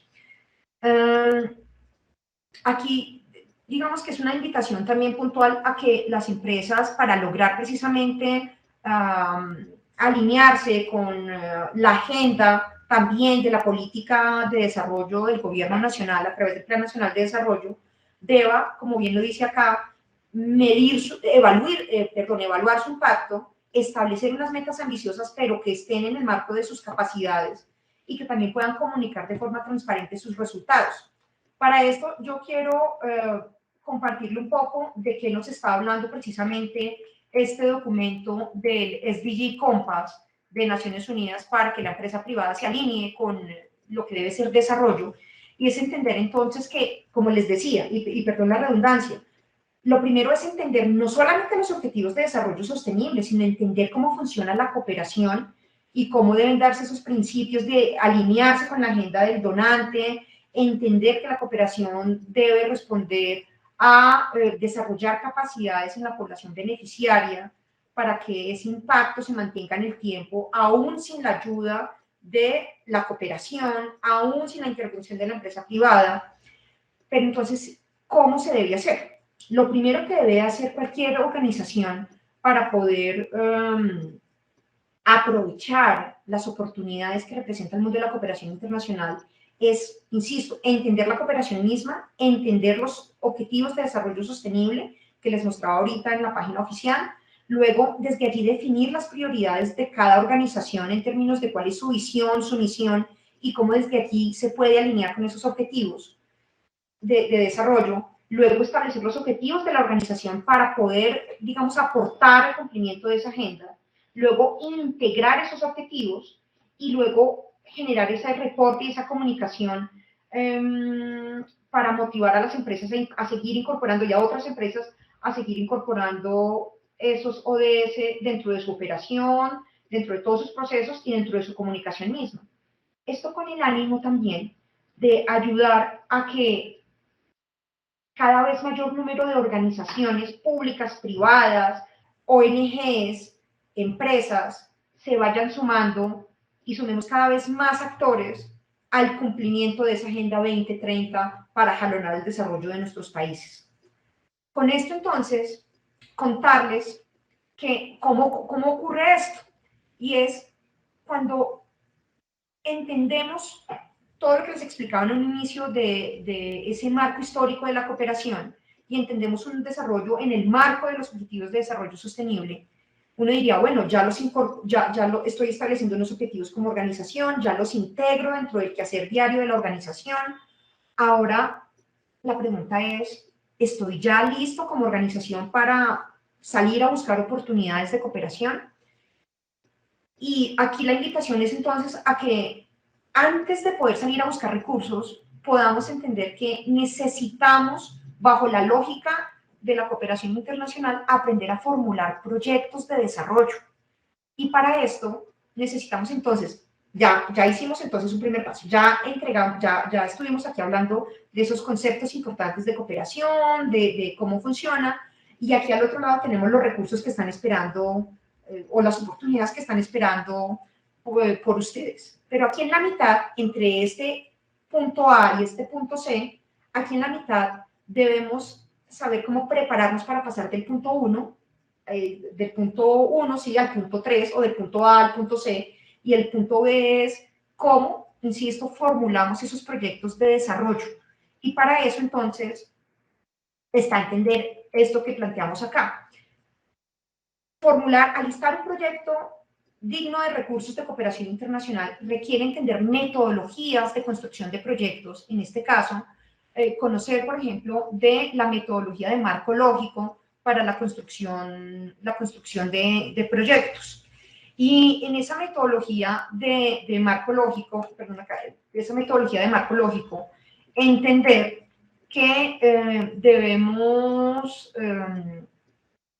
Aquí, digamos que es una invitación también puntual a que las empresas, para lograr precisamente alinearse con la agenda también de la política de desarrollo del gobierno nacional a través del Plan Nacional de Desarrollo, deba, como bien lo dice acá, evaluar su impacto, establecer unas metas ambiciosas, pero que estén en el marco de sus capacidades y que también puedan comunicar de forma transparente sus resultados. Para esto, yo quiero compartirle un poco de qué nos está hablando precisamente este documento del SDG Compass de Naciones Unidas para que la empresa privada se alinee con lo que debe ser desarrollo. Y es entender entonces que, como les decía, y perdón la redundancia, lo primero es entender no solamente los objetivos de desarrollo sostenible, sino entender cómo funciona la cooperación y cómo deben darse esos principios de alinearse con la agenda del donante, entender que la cooperación debe responder a desarrollar capacidades en la población beneficiaria para que ese impacto se mantenga en el tiempo, aún sin la ayuda de la cooperación, aún sin la intervención de la empresa privada. Pero entonces, ¿cómo se debe hacer? Lo primero que debe hacer cualquier organización para poder aprovechar las oportunidades que representa el mundo de la cooperación internacional es, insisto, entender la cooperación misma, entender los objetivos de desarrollo sostenible que les mostraba ahorita en la página oficial, luego desde allí definir las prioridades de cada organización en términos de cuál es su visión, su misión y cómo desde aquí se puede alinear con esos objetivos de desarrollo, luego establecer los objetivos de la organización para poder, digamos, aportar al cumplimiento de esa agenda, luego integrar esos objetivos y luego generar ese reporte y esa comunicación para motivar a las empresas a seguir incorporando y a otras empresas a seguir incorporando esos ODS dentro de su operación, dentro de todos sus procesos y dentro de su comunicación misma. Esto con el ánimo también de ayudar a que cada vez mayor número de organizaciones públicas, privadas, ONGs, empresas, se vayan sumando y sumemos cada vez más actores al cumplimiento de esa Agenda 2030 para jalonar el desarrollo de nuestros países. Con esto, entonces, contarles que cómo ocurre esto. Y es cuando entendemos todo lo que les explicaba en un inicio de ese marco histórico de la cooperación y entendemos un desarrollo en el marco de los objetivos de desarrollo sostenible, uno diría, bueno, ya lo estoy estableciendo unos objetivos como organización, ya los integro dentro del quehacer diario de la organización. Ahora, la pregunta es, ¿estoy ya listo como organización para salir a buscar oportunidades de cooperación? Y aquí la invitación es entonces a que antes de poder salir a buscar recursos, podamos entender que necesitamos, bajo la lógica de la cooperación internacional, aprender a formular proyectos de desarrollo. Y para esto necesitamos entonces, ya hicimos entonces un primer paso, ya estuvimos aquí hablando de esos conceptos importantes de cooperación, de cómo funciona, y aquí al otro lado tenemos los recursos que están esperando o las oportunidades que están esperando por ustedes. Pero aquí en la mitad, entre este punto A y este punto C, aquí en la mitad debemos saber cómo prepararnos para pasar del punto 1, sí, al punto 3, o del punto A al punto C, y el punto B es cómo, insisto, formulamos esos proyectos de desarrollo. Y para eso, entonces, está entender esto que planteamos acá. Alistar un proyecto digno de recursos de cooperación internacional requiere entender metodologías de construcción de proyectos, en este caso, conocer, por ejemplo, de la metodología de marco lógico para la construcción de proyectos. Y en esa metodología de marco lógico, entender que debemos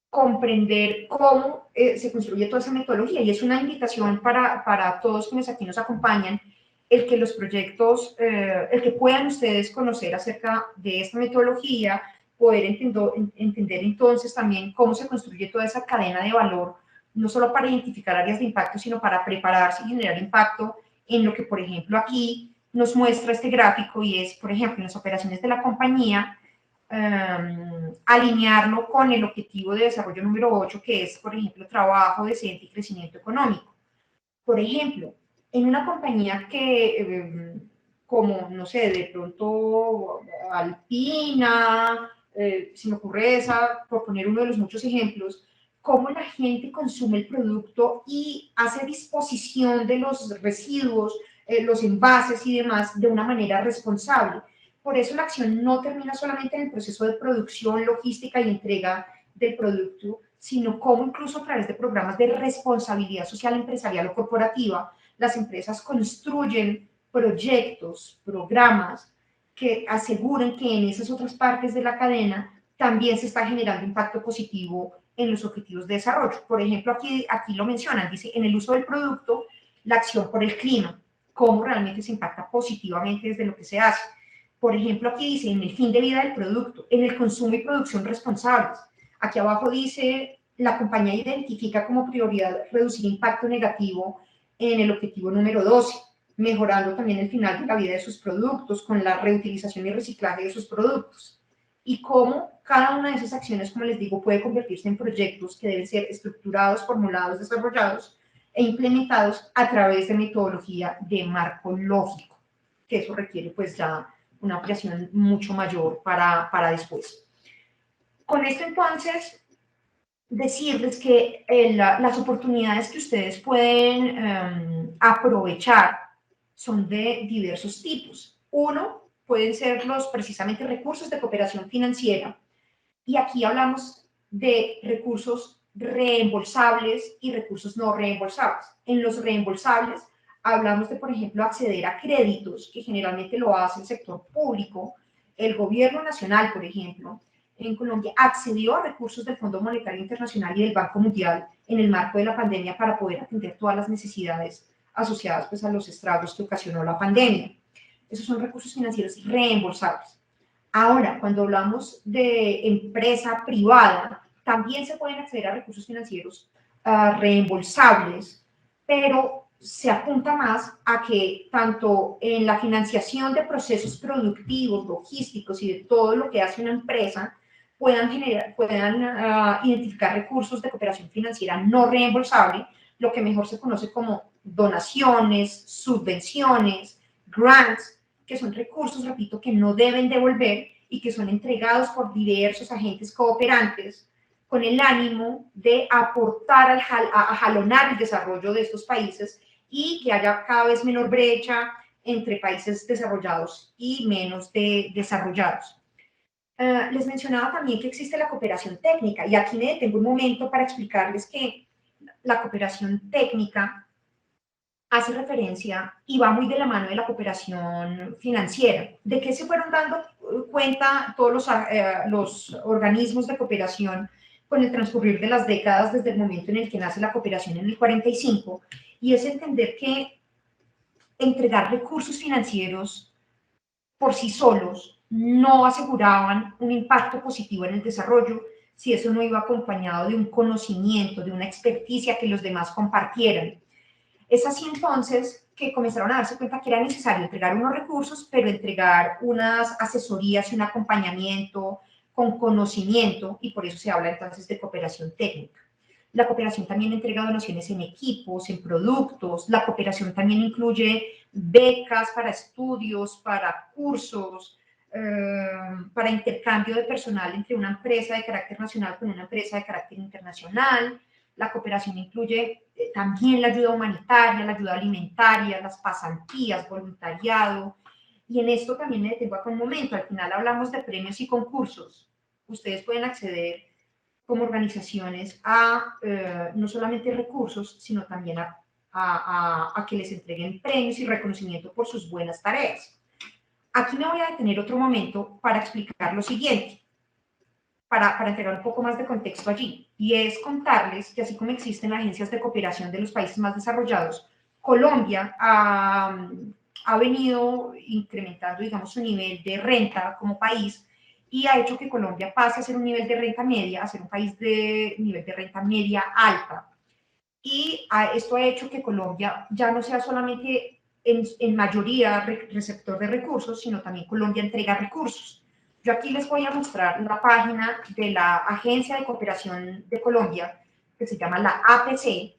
comprender cómo se construye toda esa metodología, y es una invitación para todos quienes aquí nos acompañan, el que los proyectos, el que puedan ustedes conocer acerca de esta metodología, poder entender entonces también cómo se construye toda esa cadena de valor, no solo para identificar áreas de impacto, sino para prepararse y generar impacto en lo que, por ejemplo, aquí nos muestra este gráfico, y es, por ejemplo, en las operaciones de la compañía, alinearlo con el objetivo de desarrollo número 8, que es, por ejemplo, trabajo decente y crecimiento económico. Por ejemplo, en una compañía que, como, no sé, de pronto Alpina, se me ocurre esa, por poner uno de los muchos ejemplos, cómo la gente consume el producto y hace disposición de los residuos, los envases y demás de una manera responsable. Por eso la acción no termina solamente en el proceso de producción, logística y entrega del producto, sino cómo incluso a través de programas de responsabilidad social empresarial o corporativa, las empresas construyen proyectos, programas que aseguren que en esas otras partes de la cadena también se está generando impacto positivo en los objetivos de desarrollo. Por ejemplo, aquí lo mencionan, dice, en el uso del producto, la acción por el clima, cómo realmente se impacta positivamente desde lo que se hace. Por ejemplo, aquí dice, en el fin de vida del producto, en el consumo y producción responsables. Aquí abajo dice, la compañía identifica como prioridad reducir impacto negativo en el objetivo número 12, mejorando también el final de la vida de sus productos con la reutilización y reciclaje de sus productos. Y cómo cada una de esas acciones, como les digo, puede convertirse en proyectos que deben ser estructurados, formulados, desarrollados e implementados a través de metodología de marco lógico, que eso requiere pues ya una ampliación mucho mayor para después. Con esto entonces, decirles que las oportunidades que ustedes pueden aprovechar son de diversos tipos. Uno, pueden ser precisamente recursos de cooperación financiera, y aquí hablamos de recursos reembolsables y recursos no reembolsables. En los reembolsables hablamos de, por ejemplo, acceder a créditos, que generalmente lo hace el sector público. El gobierno nacional, por ejemplo, en Colombia accedió a recursos del Fondo Monetario Internacional y del Banco Mundial en el marco de la pandemia para poder atender todas las necesidades asociadas pues, a los estragos que ocasionó la pandemia. Esos son recursos financieros reembolsables. Ahora, cuando hablamos de empresa privada, también se pueden acceder a recursos financieros reembolsables, pero se apunta más a que tanto en la financiación de procesos productivos, logísticos y de todo lo que hace una empresa, puedan identificar recursos de cooperación financiera no reembolsable, lo que mejor se conoce como donaciones, subvenciones, grants, que son recursos, repito, que no deben devolver y que son entregados por diversos agentes cooperantes con el ánimo de aportar a jalonar el desarrollo de estos países y que haya cada vez menor brecha entre países desarrollados y menos desarrollados. Les mencionaba también que existe la cooperación técnica, y aquí me detengo un momento para explicarles que la cooperación técnica hace referencia y va muy de la mano de la cooperación financiera. ¿De qué se fueron dando cuenta todos los organismos de cooperación con el transcurrir de las décadas desde el momento en el que nace la cooperación en el 45? Y es entender que entregar recursos financieros por sí solos no aseguraban un impacto positivo en el desarrollo si eso no iba acompañado de un conocimiento, de una experticia que los demás compartieran. Es así entonces que comenzaron a darse cuenta que era necesario entregar unos recursos, pero entregar unas asesorías y un acompañamiento con conocimiento, y por eso se habla entonces de cooperación técnica. La cooperación también entrega donaciones en equipos, en productos. La cooperación también incluye becas para estudios, para cursos, para intercambio de personal entre una empresa de carácter nacional con una empresa de carácter internacional. La cooperación incluye también la ayuda humanitaria, la ayuda alimentaria, las pasantías, voluntariado. Y en esto también me detengo acá un momento. Al final hablamos de premios y concursos. Ustedes pueden acceder como organizaciones a no solamente recursos, sino también a que les entreguen premios y reconocimiento por sus buenas tareas. Aquí me voy a detener otro momento para explicar lo siguiente, para entregar un poco más de contexto allí, y es contarles que así como existen agencias de cooperación de los países más desarrollados, Colombia ha venido incrementando, digamos, su nivel de renta como país y ha hecho que Colombia pase a ser un nivel de renta media, a ser un país de nivel de renta media alta. Y esto ha hecho que Colombia ya no sea solamente en mayoría receptor de recursos, sino también Colombia entrega recursos. Yo aquí les voy a mostrar una página de la Agencia de Cooperación de Colombia, que se llama la APC,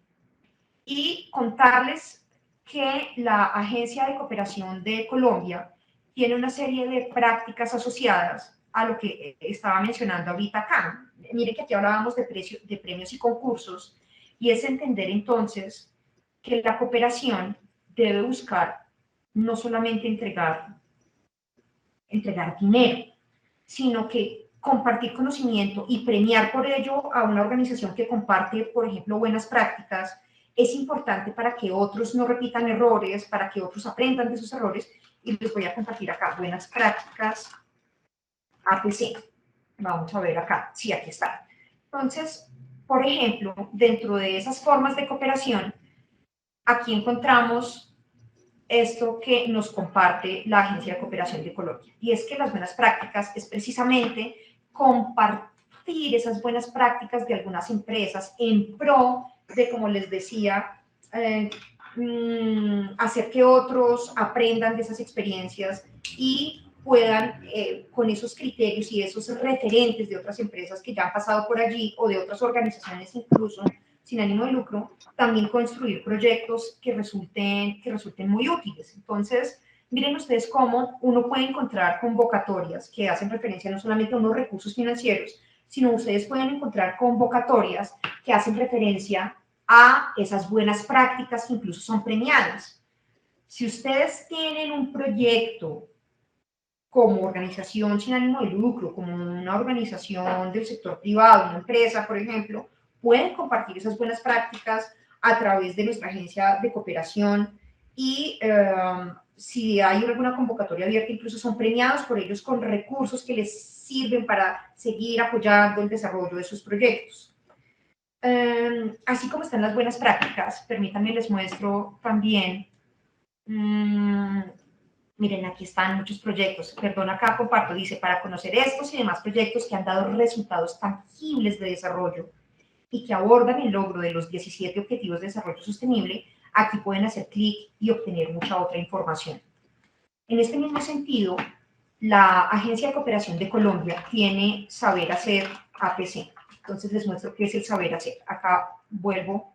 y contarles que la Agencia de Cooperación de Colombia tiene una serie de prácticas asociadas a lo que estaba mencionando ahorita acá. Miren que aquí hablábamos de premios y concursos, y es entender entonces que la cooperación debe buscar no solamente entregar dinero, sino que compartir conocimiento y premiar por ello a una organización que comparte, por ejemplo, buenas prácticas, es importante para que otros no repitan errores, para que otros aprendan de sus errores. Y les voy a compartir acá buenas prácticas APC. Vamos a ver acá, sí, aquí está. Entonces, por ejemplo, dentro de esas formas de cooperación, aquí encontramos esto que nos comparte la Agencia de Cooperación de Colombia. Y es que las buenas prácticas es precisamente compartir esas buenas prácticas de algunas empresas en pro de, como les decía, hacer que otros aprendan de esas experiencias y puedan, con esos criterios y esos referentes de otras empresas que ya han pasado por allí o de otras organizaciones incluso sin ánimo de lucro, también construir proyectos que resulten muy útiles. Entonces, miren ustedes cómo uno puede encontrar convocatorias que hacen referencia no solamente a unos recursos financieros, sino ustedes pueden encontrar convocatorias que hacen referencia a esas buenas prácticas que incluso son premiadas. Si ustedes tienen un proyecto como organización sin ánimo de lucro, como una organización del sector privado, una empresa, por ejemplo, pueden compartir esas buenas prácticas a través de nuestra agencia de cooperación y si hay alguna convocatoria abierta, incluso son premiados por ellos con recursos que les sirven para seguir apoyando el desarrollo de sus proyectos. Así como están las buenas prácticas, permítanme les muestro también, miren, aquí están muchos proyectos, perdón, acá comparto, dice, para conocer estos y demás proyectos que han dado resultados tangibles de desarrollo y que abordan el logro de los 17 Objetivos de Desarrollo Sostenible, aquí pueden hacer clic y obtener mucha otra información. En este mismo sentido, la Agencia de Cooperación de Colombia tiene Saber Hacer APC. Entonces les muestro qué es el Saber Hacer. Acá vuelvo.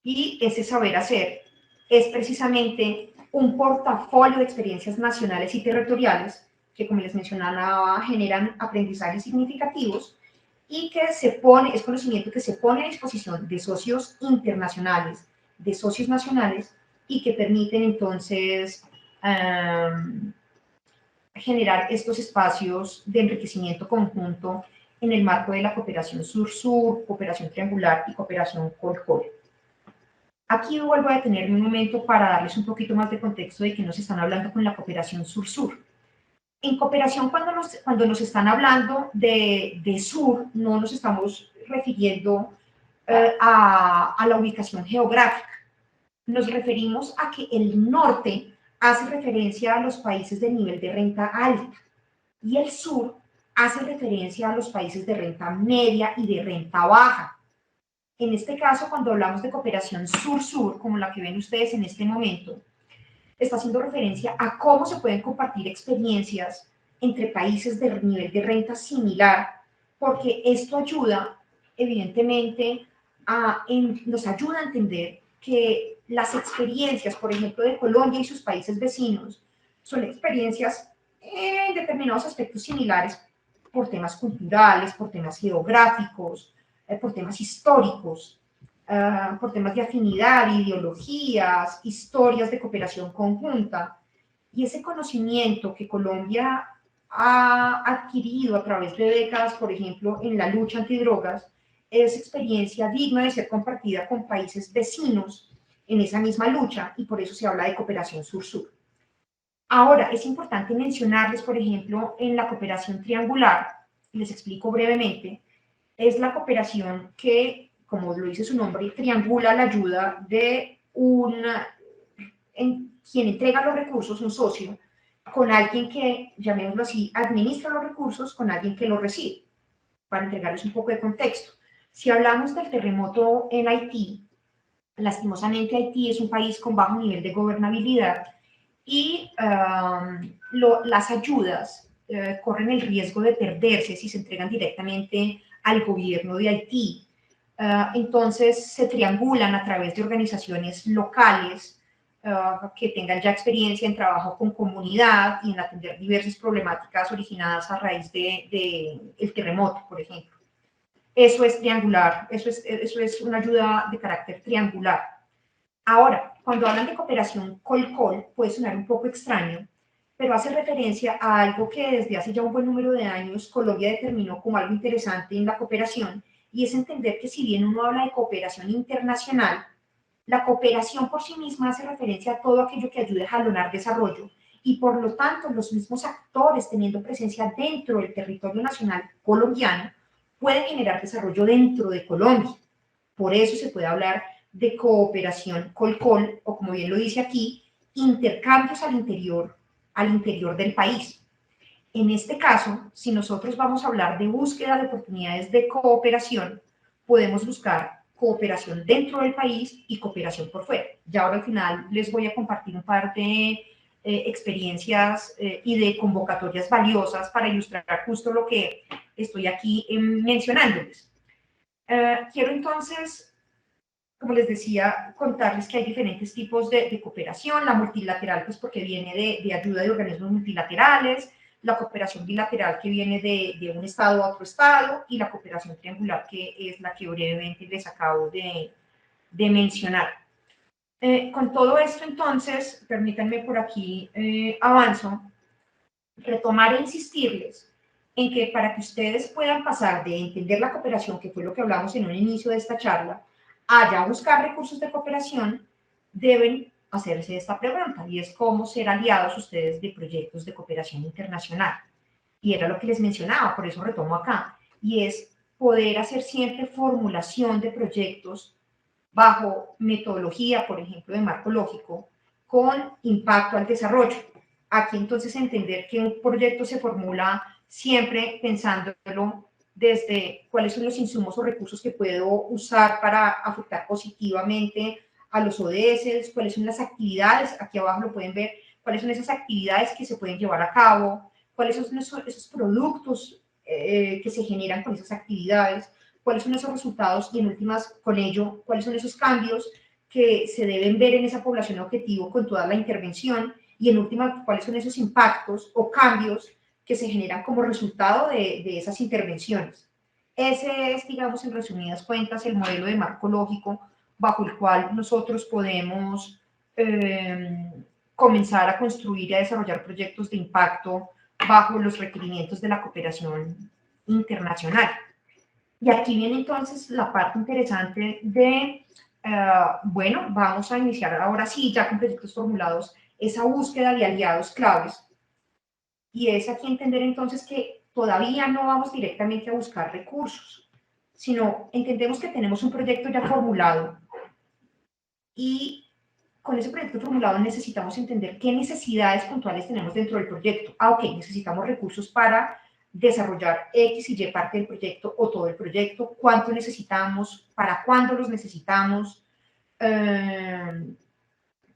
Y ese Saber Hacer es precisamente un portafolio de experiencias nacionales y territoriales que, como les mencionaba, generan aprendizajes significativos y que es conocimiento que se pone a disposición de socios internacionales, de socios nacionales y que permiten entonces generar estos espacios de enriquecimiento conjunto en el marco de la cooperación sur-sur, cooperación triangular y cooperación col-col. Aquí vuelvo a detenerme un momento para darles un poquito más de contexto de que nos están hablando con la cooperación sur-sur. En cooperación, cuando nos están hablando de sur, no nos estamos refiriendo a la ubicación geográfica. Nos referimos a que el norte hace referencia a los países de nivel de renta alta y el sur hace referencia a los países de renta media y de renta baja. En este caso, cuando hablamos de cooperación sur-sur, como la que ven ustedes en este momento, está haciendo referencia a cómo se pueden compartir experiencias entre países de nivel de renta similar, porque esto ayuda, evidentemente, nos ayuda a entender que las experiencias, por ejemplo, de Colombia y sus países vecinos, son experiencias en determinados aspectos similares por temas culturales, por temas geográficos, por temas históricos, por temas de afinidad, ideologías, historias de cooperación conjunta. Y ese conocimiento que Colombia ha adquirido a través de décadas, por ejemplo, en la lucha antidrogas, es experiencia digna de ser compartida con países vecinos en esa misma lucha, y por eso se habla de cooperación sur-sur. Ahora, es importante mencionarles, por ejemplo, en la cooperación triangular, les explico brevemente, es la cooperación que, como lo dice su nombre, triangula la ayuda de quien entrega los recursos, un socio, con alguien que, llamémoslo así, administra los recursos, con alguien que los recibe, para entregarles un poco de contexto. Si hablamos del terremoto en Haití, lastimosamente Haití es un país con bajo nivel de gobernabilidad y las ayudas corren el riesgo de perderse si se entregan directamente al gobierno de Haití. Entonces se triangulan a través de organizaciones locales que tengan ya experiencia en trabajo con comunidad y en atender diversas problemáticas originadas a raíz del terremoto, por ejemplo. Eso es triangular, eso es una ayuda de carácter triangular. Ahora, cuando hablan de cooperación col-col, puede sonar un poco extraño, pero hace referencia a algo que desde hace ya un buen número de años Colombia determinó como algo interesante en la cooperación, y es entender que si bien uno habla de cooperación internacional, la cooperación por sí misma hace referencia a todo aquello que ayude a jalonar desarrollo, y por lo tanto los mismos actores teniendo presencia dentro del territorio nacional colombiano pueden generar desarrollo dentro de Colombia. Por eso se puede hablar de cooperación col-col, o como bien lo dice aquí, intercambios al interior del país. En este caso, si nosotros vamos a hablar de búsqueda de oportunidades de cooperación, podemos buscar cooperación dentro del país y cooperación por fuera. Ya ahora al final les voy a compartir un par de experiencias y de convocatorias valiosas para ilustrar justo lo que estoy aquí mencionándoles. Quiero entonces, como les decía, contarles que hay diferentes tipos de cooperación. La multilateral, pues porque viene de ayuda de organismos multilaterales, la cooperación bilateral que viene de un estado a otro estado, y la cooperación triangular, que es la que brevemente les acabo de mencionar. Con todo esto, entonces, permítanme por aquí avanzo, retomar e insistirles en que para que ustedes puedan pasar de entender la cooperación, que fue lo que hablamos en un inicio de esta charla, a ya buscar recursos de cooperación, deben hacerse esta pregunta, y es cómo ser aliados ustedes de proyectos de cooperación internacional. Y era lo que les mencionaba, por eso retomo acá, y es poder hacer siempre formulación de proyectos bajo metodología, por ejemplo, de marco lógico, con impacto al desarrollo. Aquí entonces entender que un proyecto se formula siempre pensándolo desde cuáles son los insumos o recursos que puedo usar para afectar positivamente a los ODS, cuáles son las actividades, aquí abajo lo pueden ver, cuáles son esas actividades que se pueden llevar a cabo, cuáles son esos productos que se generan con esas actividades, cuáles son esos resultados y en últimas con ello, cuáles son esos cambios que se deben ver en esa población objetivo con toda la intervención, y en última, cuáles son esos impactos o cambios que se generan como resultado de esas intervenciones. Ese es, digamos, en resumidas cuentas, el modelo de marco lógico bajo el cual nosotros podemos comenzar a construir y a desarrollar proyectos de impacto bajo los requerimientos de la cooperación internacional. Y aquí viene entonces la parte interesante de, bueno, vamos a iniciar ahora sí, ya con proyectos formulados, esa búsqueda de aliados claves. Y es aquí entender entonces que todavía no vamos directamente a buscar recursos, sino entendemos que tenemos un proyecto ya formulado, y con ese proyecto formulado necesitamos entender qué necesidades puntuales tenemos dentro del proyecto. Ok, necesitamos recursos para desarrollar X y Y parte del proyecto o todo el proyecto, cuánto necesitamos, para cuándo los necesitamos,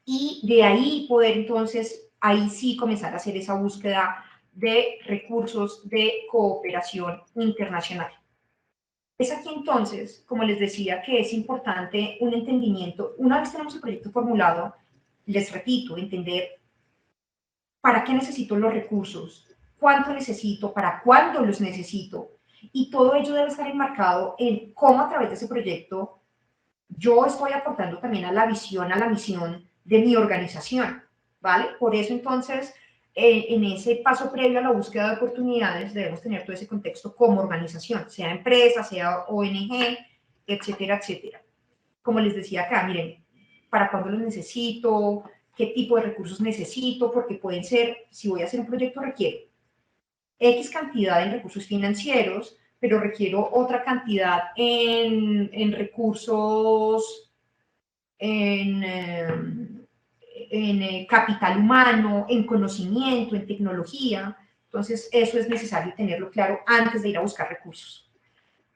y de ahí poder entonces, ahí sí comenzar a hacer esa búsqueda de recursos de cooperación internacional. Es aquí entonces, como les decía, que es importante un entendimiento. Una vez tenemos el proyecto formulado, les repito, entender para qué necesito los recursos, cuánto necesito, para cuándo los necesito, y todo ello debe estar enmarcado en cómo a través de ese proyecto yo estoy aportando también a la visión, a la misión de mi organización, ¿vale? Por eso entonces en ese paso previo a la búsqueda de oportunidades debemos tener todo ese contexto como organización, sea empresa, sea ONG, etcétera, etcétera. Como les decía acá, miren, ¿para cuándo los necesito? ¿Qué tipo de recursos necesito? Porque pueden ser, si voy a hacer un proyecto, requiero X cantidad en recursos financieros, pero requiero otra cantidad en recursos, en capital humano, en conocimiento, en tecnología. Entonces, eso es necesario tenerlo claro antes de ir a buscar recursos.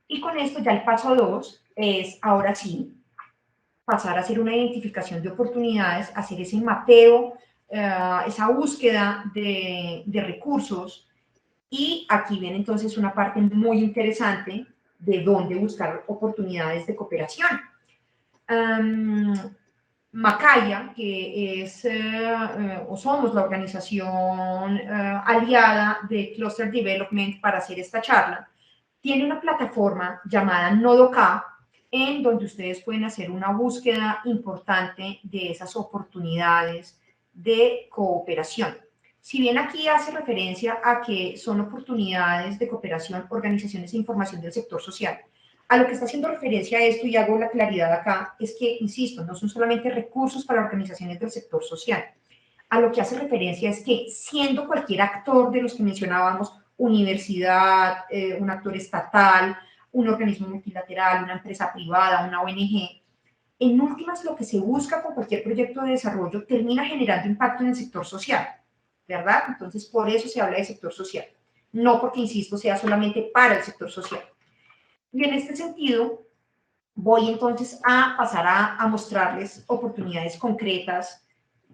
Y con esto ya el paso 2 es, ahora sí, pasar a hacer una identificación de oportunidades, hacer ese mapeo, esa búsqueda de recursos. Y aquí viene entonces una parte muy interesante de dónde buscar oportunidades de cooperación. Macaya, que es, o somos la organización aliada de Cluster Development para hacer esta charla, tiene una plataforma llamada Nodoka, en donde ustedes pueden hacer una búsqueda importante de esas oportunidades de cooperación. Si bien aquí hace referencia a que son oportunidades de cooperación, organizaciones e información del sector social, a lo que está haciendo referencia a esto, y hago la claridad acá, es que, insisto, no son solamente recursos para organizaciones del sector social. A lo que hace referencia es que, siendo cualquier actor de los que mencionábamos, universidad, un actor estatal, un organismo multilateral, una empresa privada, una ONG, en últimas lo que se busca con cualquier proyecto de desarrollo termina generando impacto en el sector social, ¿verdad? Entonces, por eso se habla de sector social, no porque, insisto, sea solamente para el sector social. Y en este sentido, voy entonces a pasar a mostrarles oportunidades concretas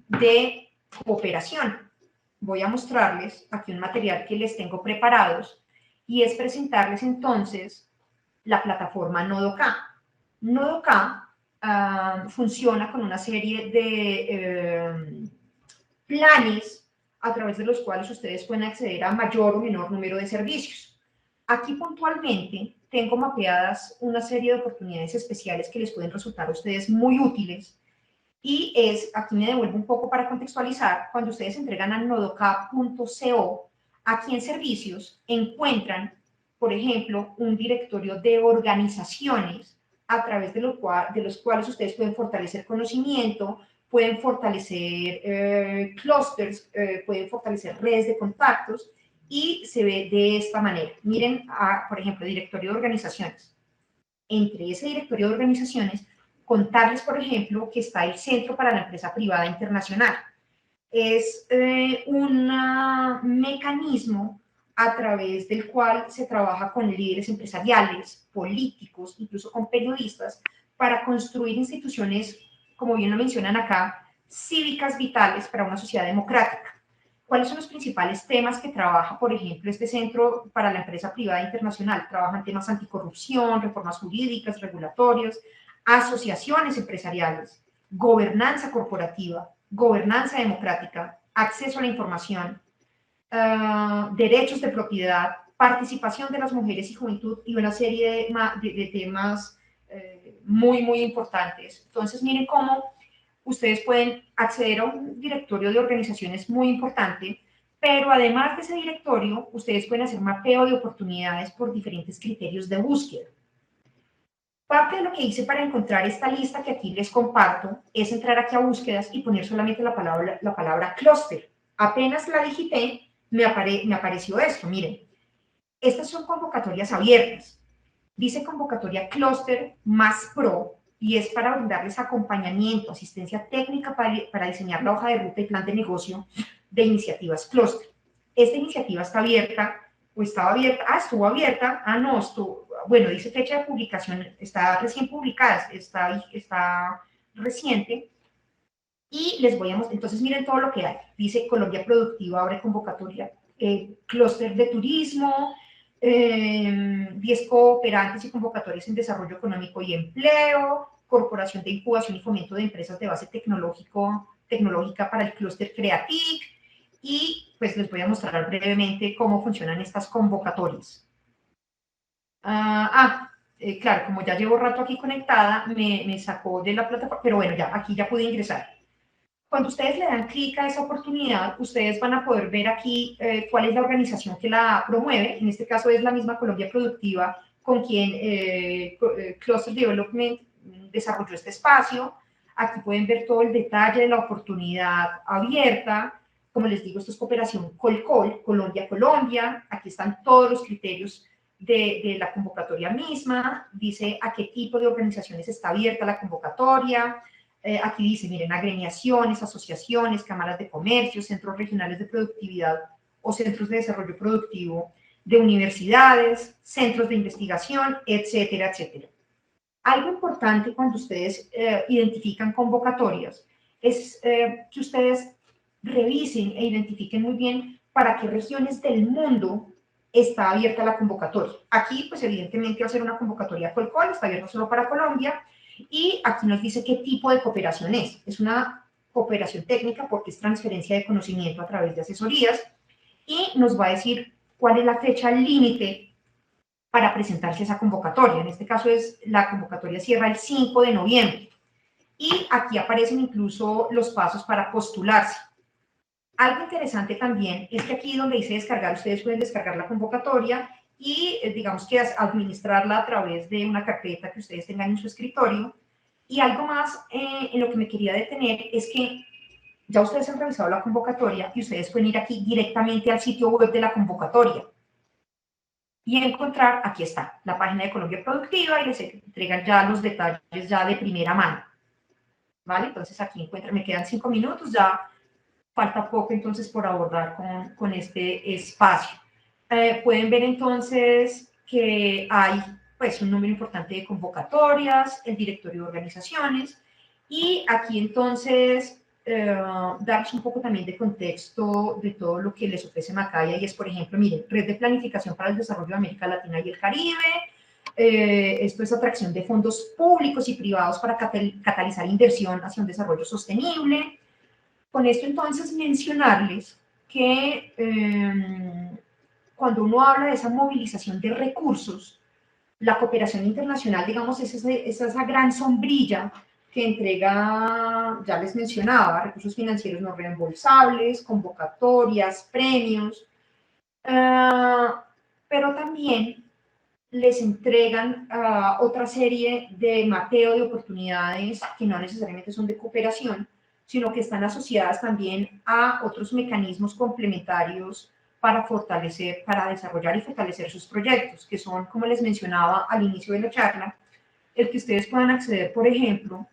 de cooperación. Voy a mostrarles aquí un material que les tengo preparados y es presentarles entonces la plataforma Nodoka. Nodoka funciona con una serie de planes a través de los cuales ustedes pueden acceder a mayor o menor número de servicios. Aquí puntualmente tengo mapeadas una serie de oportunidades especiales que les pueden resultar a ustedes muy útiles. Y aquí me devuelvo un poco para contextualizar, cuando ustedes entregan a nodoka.co, aquí en servicios encuentran, por ejemplo, un directorio de organizaciones a través de los cuales ustedes pueden fortalecer conocimiento, pueden fortalecer clústeres, pueden fortalecer redes de contactos, y se ve de esta manera. Miren, por ejemplo, directorio de organizaciones. Entre ese directorio de organizaciones, contarles, por ejemplo, que está el Centro para la Empresa Privada Internacional. Es un mecanismo a través del cual se trabaja con líderes empresariales, políticos, incluso con periodistas, para construir instituciones, como bien lo mencionan acá, cívicas vitales para una sociedad democrática. ¿Cuáles son los principales temas que trabaja, por ejemplo, este Centro para la Empresa Privada Internacional? Trabajan temas anticorrupción, reformas jurídicas, regulatorias, asociaciones empresariales, gobernanza corporativa, gobernanza democrática, acceso a la información, derechos de propiedad, participación de las mujeres y juventud, y una serie de temas muy, muy importantes. Entonces, miren cómo ustedes pueden acceder a un directorio de organizaciones muy importante, pero además de ese directorio, ustedes pueden hacer mapeo de oportunidades por diferentes criterios de búsqueda. Parte de lo que hice para encontrar esta lista que aquí les comparto es entrar aquí a búsquedas y poner solamente la palabra clúster. Apenas la digité, me apareció esto. Miren, estas son convocatorias abiertas. Dice convocatoria Cluster más Pro, y es para brindarles acompañamiento, asistencia técnica para diseñar la hoja de ruta y plan de negocio de iniciativas Cluster. Esta iniciativa está abierta, o estaba abierta, estuvo abierta, no, bueno, dice fecha de publicación, está recién publicada, está reciente, y les voy a mostrar. Entonces miren todo lo que hay. Dice Colombia Productiva abre convocatoria, Cluster de turismo, 10 cooperantes y convocatorias en desarrollo económico y empleo, Corporación de Incubación y Fomento de Empresas de Base Tecnológica para el Clúster Creatic, y pues les voy a mostrar brevemente cómo funcionan estas convocatorias. Claro, como ya llevo rato aquí conectada, me sacó de la plataforma, pero bueno, ya, aquí ya pude ingresar. Cuando ustedes le dan clic a esa oportunidad, ustedes van a poder ver aquí cuál es la organización que la promueve. En este caso es la misma Colombia Productiva con quien Cluster Development desarrolló este espacio. Aquí pueden ver todo el detalle de la oportunidad abierta. Como les digo, esto es cooperación Colcol, Colombia-Colombia. Aquí están todos los criterios de la convocatoria misma. Dice a qué tipo de organizaciones está abierta la convocatoria. Aquí dice, miren, agremiaciones, asociaciones, cámaras de comercio, centros regionales de productividad o centros de desarrollo productivo de universidades, centros de investigación, etcétera, etcétera. Algo importante cuando ustedes identifican convocatorias es que ustedes revisen e identifiquen muy bien para qué regiones del mundo está abierta la convocatoria. Aquí, pues evidentemente va a ser una convocatoria Colcol, está abierta solo para Colombia, y aquí nos dice qué tipo de cooperación es. Es una cooperación técnica porque es transferencia de conocimiento a través de asesorías, y nos va a decir cuál es la fecha límite para presentarse a esa convocatoria. En este caso la convocatoria cierra el 5 de noviembre. Y aquí aparecen incluso los pasos para postularse. Algo interesante también es que aquí donde dice descargar, ustedes pueden descargar la convocatoria y digamos que administrarla a través de una carpeta que ustedes tengan en su escritorio. Y algo más en lo que me quería detener es que ya ustedes han revisado la convocatoria y ustedes pueden ir aquí directamente al sitio web de la convocatoria y encontrar, aquí está, la página de Colombia Productiva, y les entregan ya los detalles ya de primera mano. ¿Vale? Entonces aquí encuentran, me quedan 5 minutos, ya falta poco entonces por abordar con este espacio. Pueden ver entonces que hay pues un número importante de convocatorias, el directorio de organizaciones, y aquí entonces darles un poco también de contexto de todo lo que les ofrece Macaya, y es, por ejemplo, miren, Red de Planificación para el Desarrollo de América Latina y el Caribe. Esto es atracción de fondos públicos y privados para catalizar inversión hacia un desarrollo sostenible. Con esto entonces mencionarles que cuando uno habla de esa movilización de recursos, la cooperación internacional, digamos, es esa gran sombrilla que entrega, ya les mencionaba, recursos financieros no reembolsables, convocatorias, premios, pero también les entregan otra serie de mapeo de oportunidades que no necesariamente son de cooperación, sino que están asociadas también a otros mecanismos complementarios para fortalecer, para desarrollar y fortalecer sus proyectos, que son, como les mencionaba al inicio de la charla, el que ustedes puedan acceder, por ejemplo,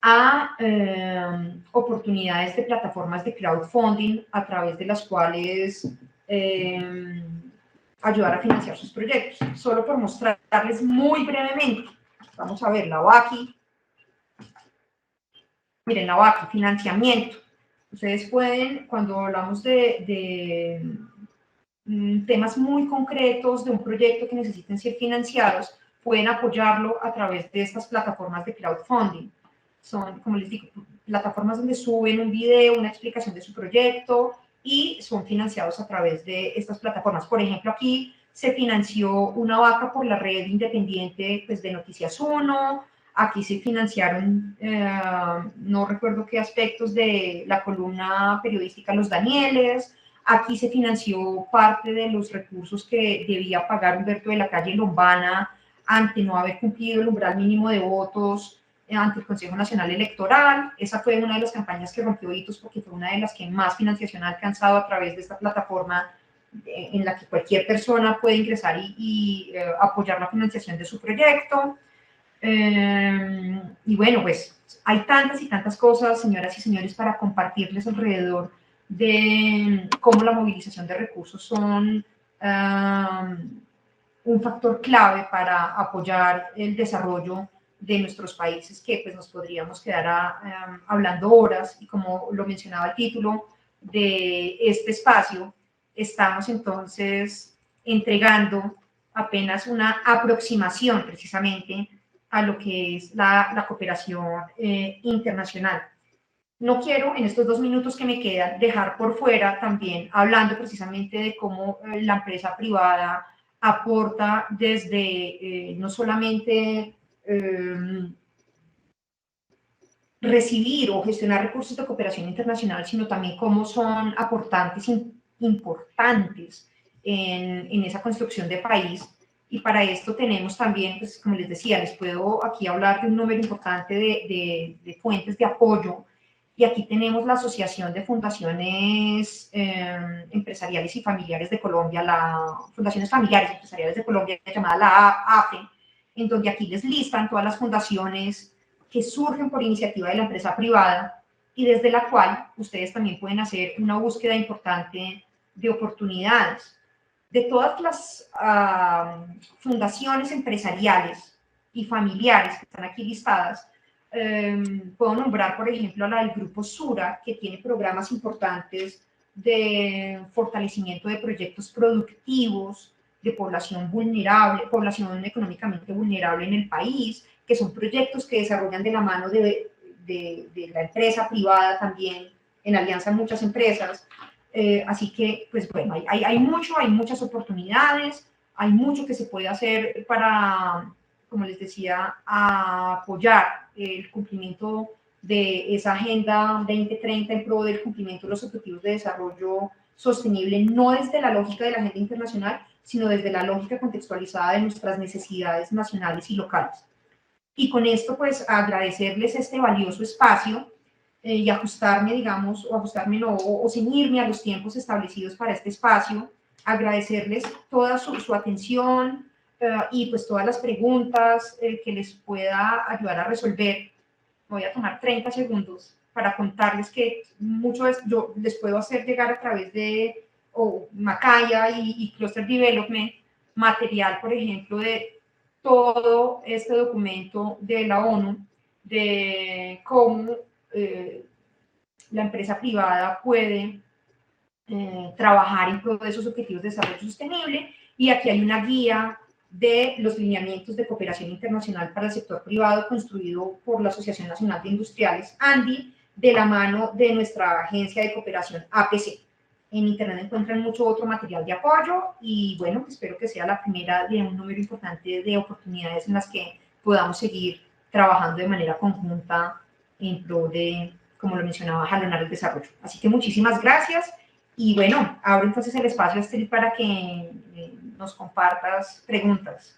a oportunidades de plataformas de crowdfunding a través de las cuales ayudar a financiar sus proyectos. Solo por mostrarles muy brevemente, vamos a ver la WACI. Miren, la WACI, financiamiento. Ustedes pueden, cuando hablamos de temas muy concretos de un proyecto que necesiten ser financiados, pueden apoyarlo a través de estas plataformas de crowdfunding. Son, como les digo, plataformas donde suben un video, una explicación de su proyecto, y son financiados a través de estas plataformas. Por ejemplo, aquí se financió una vaca por la red independiente pues, de Noticias 1, aquí se financiaron, no recuerdo qué aspectos de la columna periodística Los Danieles, aquí se financió parte de los recursos que debía pagar Humberto de la Calle Lombana ante no haber cumplido el umbral mínimo de votos ante el Consejo Nacional Electoral. Esa fue una de las campañas que rompió hitos porque fue una de las que más financiación ha alcanzado a través de esta plataforma en la que cualquier persona puede ingresar y apoyar la financiación de su proyecto. Y bueno, pues hay tantas y tantas cosas, señoras y señores, para compartirles alrededor de cómo la movilización de recursos son un factor clave para apoyar el desarrollo de nuestros países, que pues nos podríamos quedar hablando horas, y como lo mencionaba el título de este espacio, estamos entonces entregando apenas una aproximación precisamente a lo que es la cooperación internacional. No quiero en estos 2 minutos que me quedan dejar por fuera también hablando precisamente de cómo la empresa privada aporta desde no solamente recibir o gestionar recursos de cooperación internacional, sino también cómo son aportantes importantes en esa construcción de país. Y para esto tenemos también, pues, como les decía, les puedo aquí hablar de un número importante de fuentes de apoyo. Y aquí tenemos la Asociación de Fundaciones Empresariales y Familiares de Colombia, la Fundaciones Familiares Empresariales de Colombia, llamada la AFE, en donde aquí les listan todas las fundaciones que surgen por iniciativa de la empresa privada y desde la cual ustedes también pueden hacer una búsqueda importante de oportunidades. De todas las fundaciones empresariales y familiares que están aquí listadas, puedo nombrar, por ejemplo, la del Grupo Sura, que tiene programas importantes de fortalecimiento de proyectos productivos, de población vulnerable, población económicamente vulnerable en el país, que son proyectos que desarrollan de la mano de la empresa privada también, en alianza con muchas empresas. Así que, pues bueno, hay muchas oportunidades, hay mucho que se puede hacer para, como les decía, apoyar el cumplimiento de esa Agenda 2030 en pro del cumplimiento de los objetivos de desarrollo sostenible, no desde la lógica de la agenda internacional, sino desde la lógica contextualizada de nuestras necesidades nacionales y locales. Y con esto, pues, agradecerles este valioso espacio y ajustarme, digamos, o ceñirme a los tiempos establecidos para este espacio, agradecerles toda su atención y pues todas las preguntas que les pueda ayudar a resolver. Voy a tomar 30 segundos para contarles que mucho yo les puedo hacer llegar a través de Macaya y Cluster Development material, por ejemplo, de todo este documento de la ONU, de cómo la empresa privada puede trabajar en pro de esos objetivos de desarrollo sostenible. Y aquí hay una guía de los lineamientos de cooperación internacional para el sector privado construido por la Asociación Nacional de Industriales, ANDI, de la mano de nuestra agencia de cooperación APC. En Internet encuentran mucho otro material de apoyo y bueno, espero que sea la primera de un número importante de oportunidades en las que podamos seguir trabajando de manera conjunta en pro de, como lo mencionaba, jalonar el desarrollo. Así que muchísimas gracias y bueno, abro entonces el espacio, Astrid, para que nos compartas preguntas.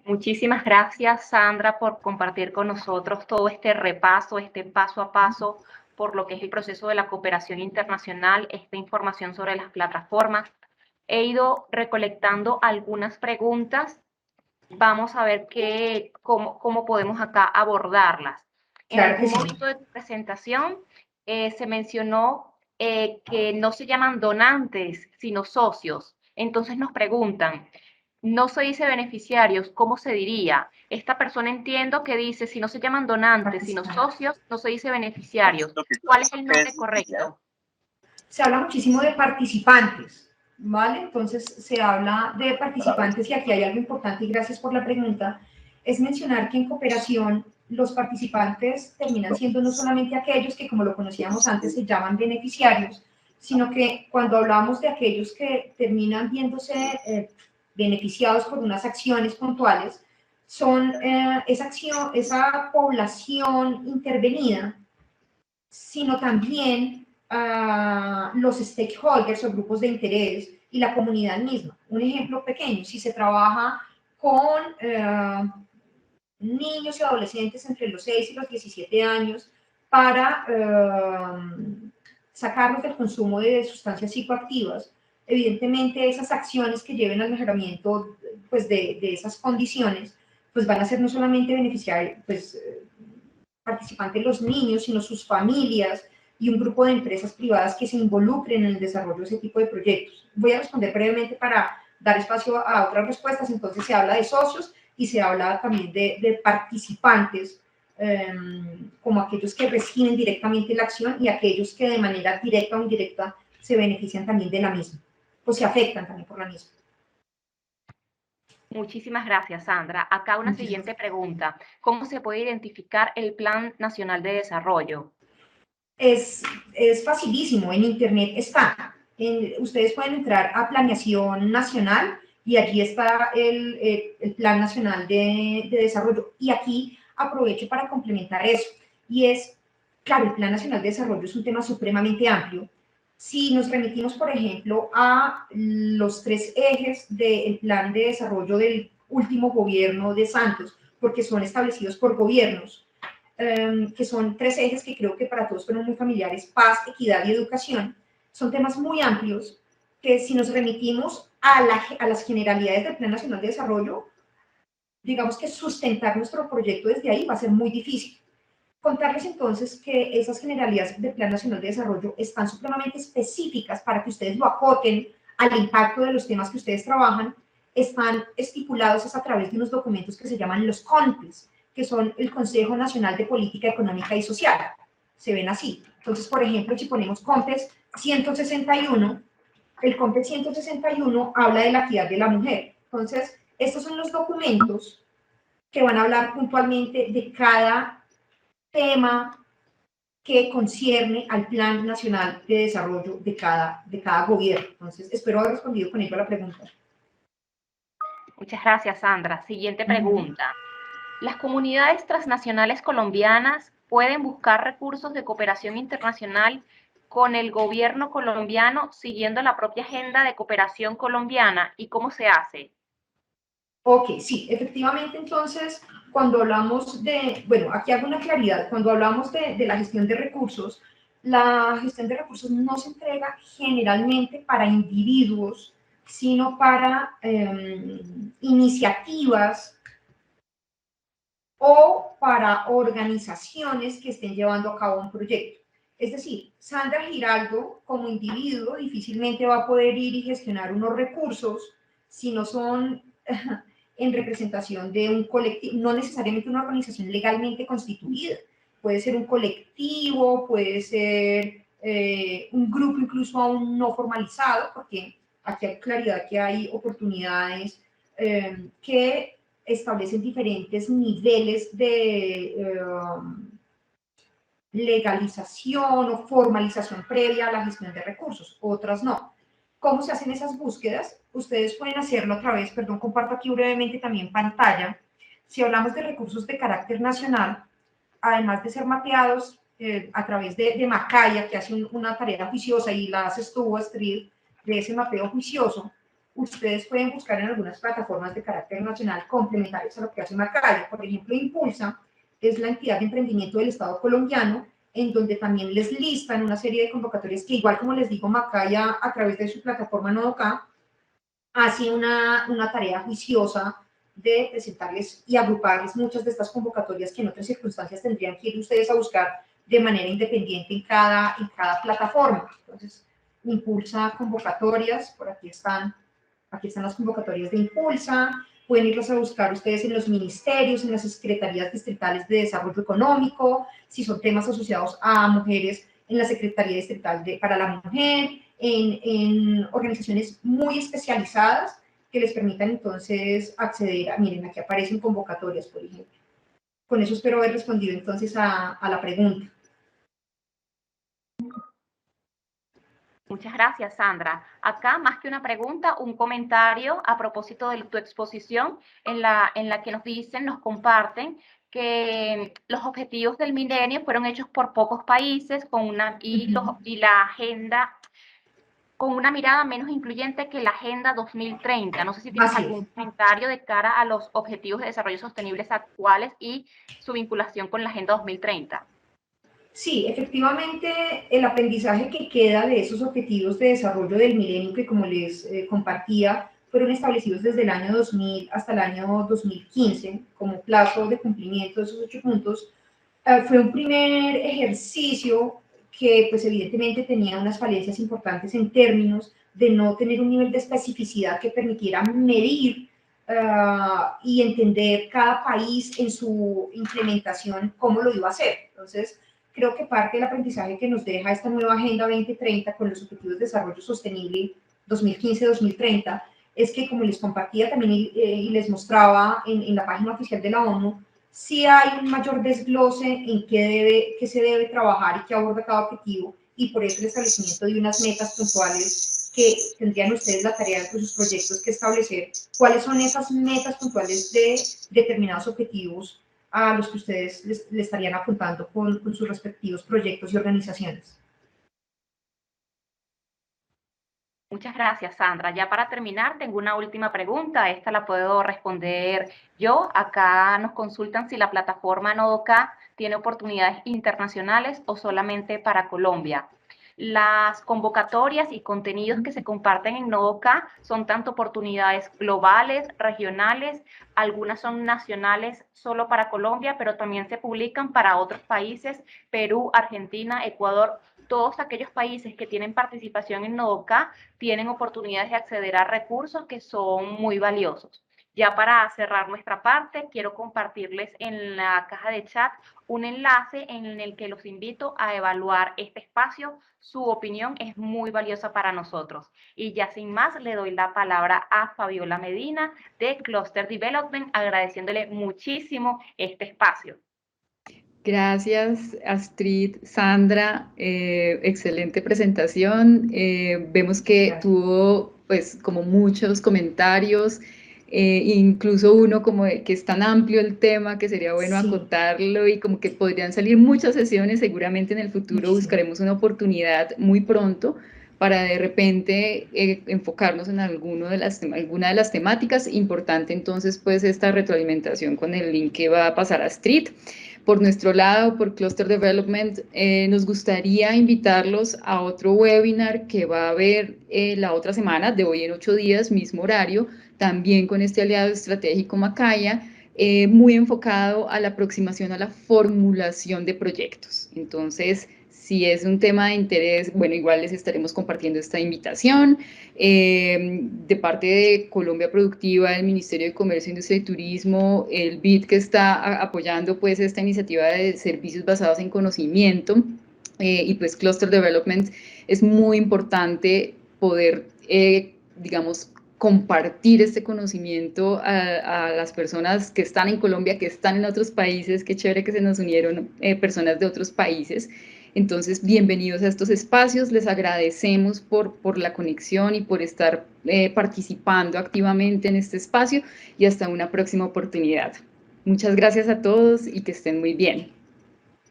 Muchísimas gracias, Sandra, por compartir con nosotros todo este repaso, este paso a paso por lo que es el proceso de la cooperación internacional, esta información sobre las plataformas. He ido recolectando algunas preguntas. Vamos a ver cómo podemos acá abordarlas. En algún momento de tu presentación se mencionó que no se llaman donantes, sino socios. Entonces nos preguntan, no se dice beneficiarios, ¿cómo se diría? Esta persona entiendo que dice, si no se llaman donantes, sino socios, no se dice beneficiarios. ¿Cuál es el nombre correcto? Se habla muchísimo de participantes, ¿vale? Entonces se habla de participantes y aquí hay algo importante y gracias por la pregunta, es mencionar que en cooperación los participantes terminan siendo no solamente aquellos que, como lo conocíamos antes, se llaman beneficiarios, sino que cuando hablamos de aquellos que terminan viéndose beneficiados por unas acciones puntuales, son esa población intervenida, sino también los stakeholders o grupos de interés y la comunidad misma. Un ejemplo pequeño, si se trabaja con niños y adolescentes entre los 6 y los 17 años para sacarlos del consumo de sustancias psicoactivas, evidentemente esas acciones que lleven al mejoramiento pues, de esas condiciones, pues van a ser no solamente beneficiar, pues, participantes los niños, sino sus familias y un grupo de empresas privadas que se involucren en el desarrollo de ese tipo de proyectos. Voy a responder brevemente para dar espacio a otras respuestas. Entonces se habla de socios y se habla también de participantes, como aquellos que residen directamente la acción y aquellos que de manera directa o indirecta se benefician también de la misma, o se afectan también por la misma. Muchísimas gracias, Sandra. Acá una siguiente pregunta. ¿Cómo se puede identificar el Plan Nacional de Desarrollo? Es facilísimo, en Internet está. Ustedes pueden entrar a Planeación Nacional y allí está el Plan Nacional de Desarrollo. Y aquí aprovecho para complementar eso, y es, claro, el Plan Nacional de Desarrollo es un tema supremamente amplio. Si nos remitimos, por ejemplo, a los 3 ejes del Plan de Desarrollo del último gobierno de Santos, porque son establecidos por gobiernos, que son 3 ejes que creo que para todos fueron muy familiares: paz, equidad y educación. Son temas muy amplios que, si nos remitimos a las generalidades del Plan Nacional de Desarrollo, digamos que sustentar nuestro proyecto desde ahí va a ser muy difícil. Contarles entonces que esas generalidades del Plan Nacional de Desarrollo están supremamente específicas para que ustedes lo acoten al impacto de los temas que ustedes trabajan. Están estipulados a través de unos documentos que se llaman los CONPES, que son el Consejo Nacional de Política Económica y Social. Se ven así. Entonces, por ejemplo, si ponemos CONPES 161, el CONPES 161 habla de la equidad de la mujer. Entonces, estos son los documentos que van a hablar puntualmente de cada tema que concierne al Plan Nacional de Desarrollo de cada gobierno. Entonces, espero haber respondido con ello a la pregunta. Muchas gracias, Sandra. Siguiente pregunta. ¿Las comunidades transnacionales colombianas pueden buscar recursos de cooperación internacional con el gobierno colombiano siguiendo la propia agenda de cooperación colombiana? ¿Y cómo se hace? Ok, sí, efectivamente, entonces, cuando hablamos de, bueno, aquí hago una claridad, cuando hablamos de la gestión de recursos, la gestión de recursos no se entrega generalmente para individuos, sino para iniciativas o para organizaciones que estén llevando a cabo un proyecto. Es decir, Sandra Giraldo, como individuo, difícilmente va a poder ir y gestionar unos recursos si no son en representación de un colectivo, no necesariamente una organización legalmente constituida. Puede ser un colectivo, puede ser un grupo incluso aún no formalizado, porque aquí hay claridad que hay oportunidades que establecen diferentes niveles de legalización o formalización previa a la gestión de recursos, otras no. ¿Cómo se hacen esas búsquedas? Ustedes pueden hacerlo a través, perdón, comparto aquí brevemente también pantalla. Si hablamos de recursos de carácter nacional, además de ser mapeados a través de Macaya, que hace una tarea juiciosa y la haces tú, Astrid, de ese mapeo juicioso, ustedes pueden buscar en algunas plataformas de carácter nacional complementarias a lo que hace Macaya. Por ejemplo, Impulsa es la entidad de emprendimiento del Estado colombiano, en donde también les listan una serie de convocatorias que, igual como les digo, Macaya, a través de su plataforma Nodoka, hace una tarea juiciosa de presentarles y agruparles muchas de estas convocatorias que en otras circunstancias tendrían que ir ustedes a buscar de manera independiente en cada plataforma. Entonces, Impulsa convocatorias, por aquí están las convocatorias de Impulsa, pueden irlas a buscar ustedes en los ministerios, en las secretarías distritales de desarrollo económico, si son temas asociados a mujeres, en la Secretaría Distrital para la Mujer, en organizaciones muy especializadas que les permitan entonces acceder a, miren, aquí aparecen convocatorias, por ejemplo. Con eso espero haber respondido entonces a la pregunta. Muchas gracias, Sandra. Acá, más que una pregunta, un comentario a propósito de tu exposición en la que nos dicen, nos comparten que los objetivos del milenio fueron hechos por pocos países y la agenda con una mirada menos incluyente que la Agenda 2030. No sé si tienes algún comentario de cara a los objetivos de desarrollo sostenibles actuales y su vinculación con la Agenda 2030. Sí, efectivamente, el aprendizaje que queda de esos objetivos de desarrollo del milenio, que como les compartía, fueron establecidos desde el año 2000 hasta el año 2015 como plazo de cumplimiento de esos 8 puntos, fue un primer ejercicio que pues evidentemente tenía unas falencias importantes en términos de no tener un nivel de especificidad que permitiera medir y entender cada país en su implementación cómo lo iba a hacer. Entonces, creo que parte del aprendizaje que nos deja esta nueva Agenda 2030 con los Objetivos de Desarrollo Sostenible 2015-2030 es que, como les compartía también y les mostraba en la página oficial de la ONU, sí hay un mayor desglose en qué se debe trabajar y qué aborda cada objetivo, y por eso el establecimiento de unas metas puntuales que tendrían ustedes la tarea de sus proyectos que establecer cuáles son esas metas puntuales de determinados objetivos a los que ustedes le estarían apuntando con sus respectivos proyectos y organizaciones. Muchas gracias, Sandra. Ya para terminar, tengo una última pregunta. Esta la puedo responder yo. Acá nos consultan si la plataforma Nodoka tiene oportunidades internacionales o solamente para Colombia. Las convocatorias y contenidos que se comparten en Nodoka son tanto oportunidades globales, regionales, algunas son nacionales solo para Colombia, pero también se publican para otros países, Perú, Argentina, Ecuador. Todos aquellos países que tienen participación en Nodoka tienen oportunidades de acceder a recursos que son muy valiosos. Ya para cerrar nuestra parte, quiero compartirles en la caja de chat un enlace en el que los invito a evaluar este espacio. Su opinión es muy valiosa para nosotros. Y ya sin más, le doy la palabra a Fabiola Medina de Cluster Development, agradeciéndole muchísimo este espacio. Gracias, Astrid, Sandra, excelente presentación. Vemos que tuvo, pues, como muchos comentarios, incluso uno como que es tan amplio el tema que sería bueno acotarlo y como que podrían salir muchas sesiones, seguramente en el futuro buscaremos una oportunidad muy pronto para de repente enfocarnos en alguna de las temáticas. Importante entonces pues esta retroalimentación con el link que va a pasar a Astrid. Por nuestro lado, por Cluster Development, nos gustaría invitarlos a otro webinar que va a haber la otra semana, de hoy en 8 días, mismo horario, también con este aliado estratégico Macaya, muy enfocado a la aproximación a la formulación de proyectos. Entonces, si es un tema de interés, bueno, igual les estaremos compartiendo esta invitación. De parte de Colombia Productiva, el Ministerio de Comercio, Industria y Turismo, el BID que está apoyando pues esta iniciativa de servicios basados en conocimiento, y pues Cluster Development, es muy importante poder, digamos, compartir este conocimiento a las personas que están en Colombia, que están en otros países. Qué chévere que se nos unieron personas de otros países. Entonces, bienvenidos a estos espacios, les agradecemos por la conexión y por estar participando activamente en este espacio y hasta una próxima oportunidad. Muchas gracias a todos y que estén muy bien.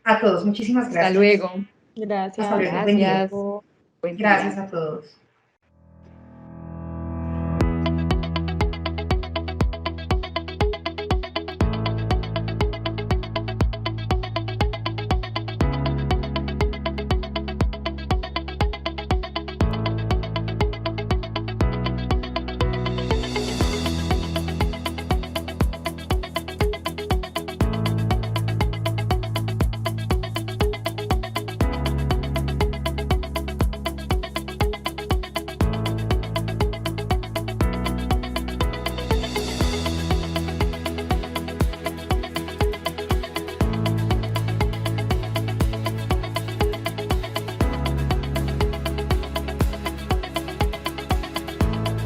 A todos, muchísimas gracias. Hasta luego. Gracias. Hasta luego. Gracias. Buen día. Gracias a todos.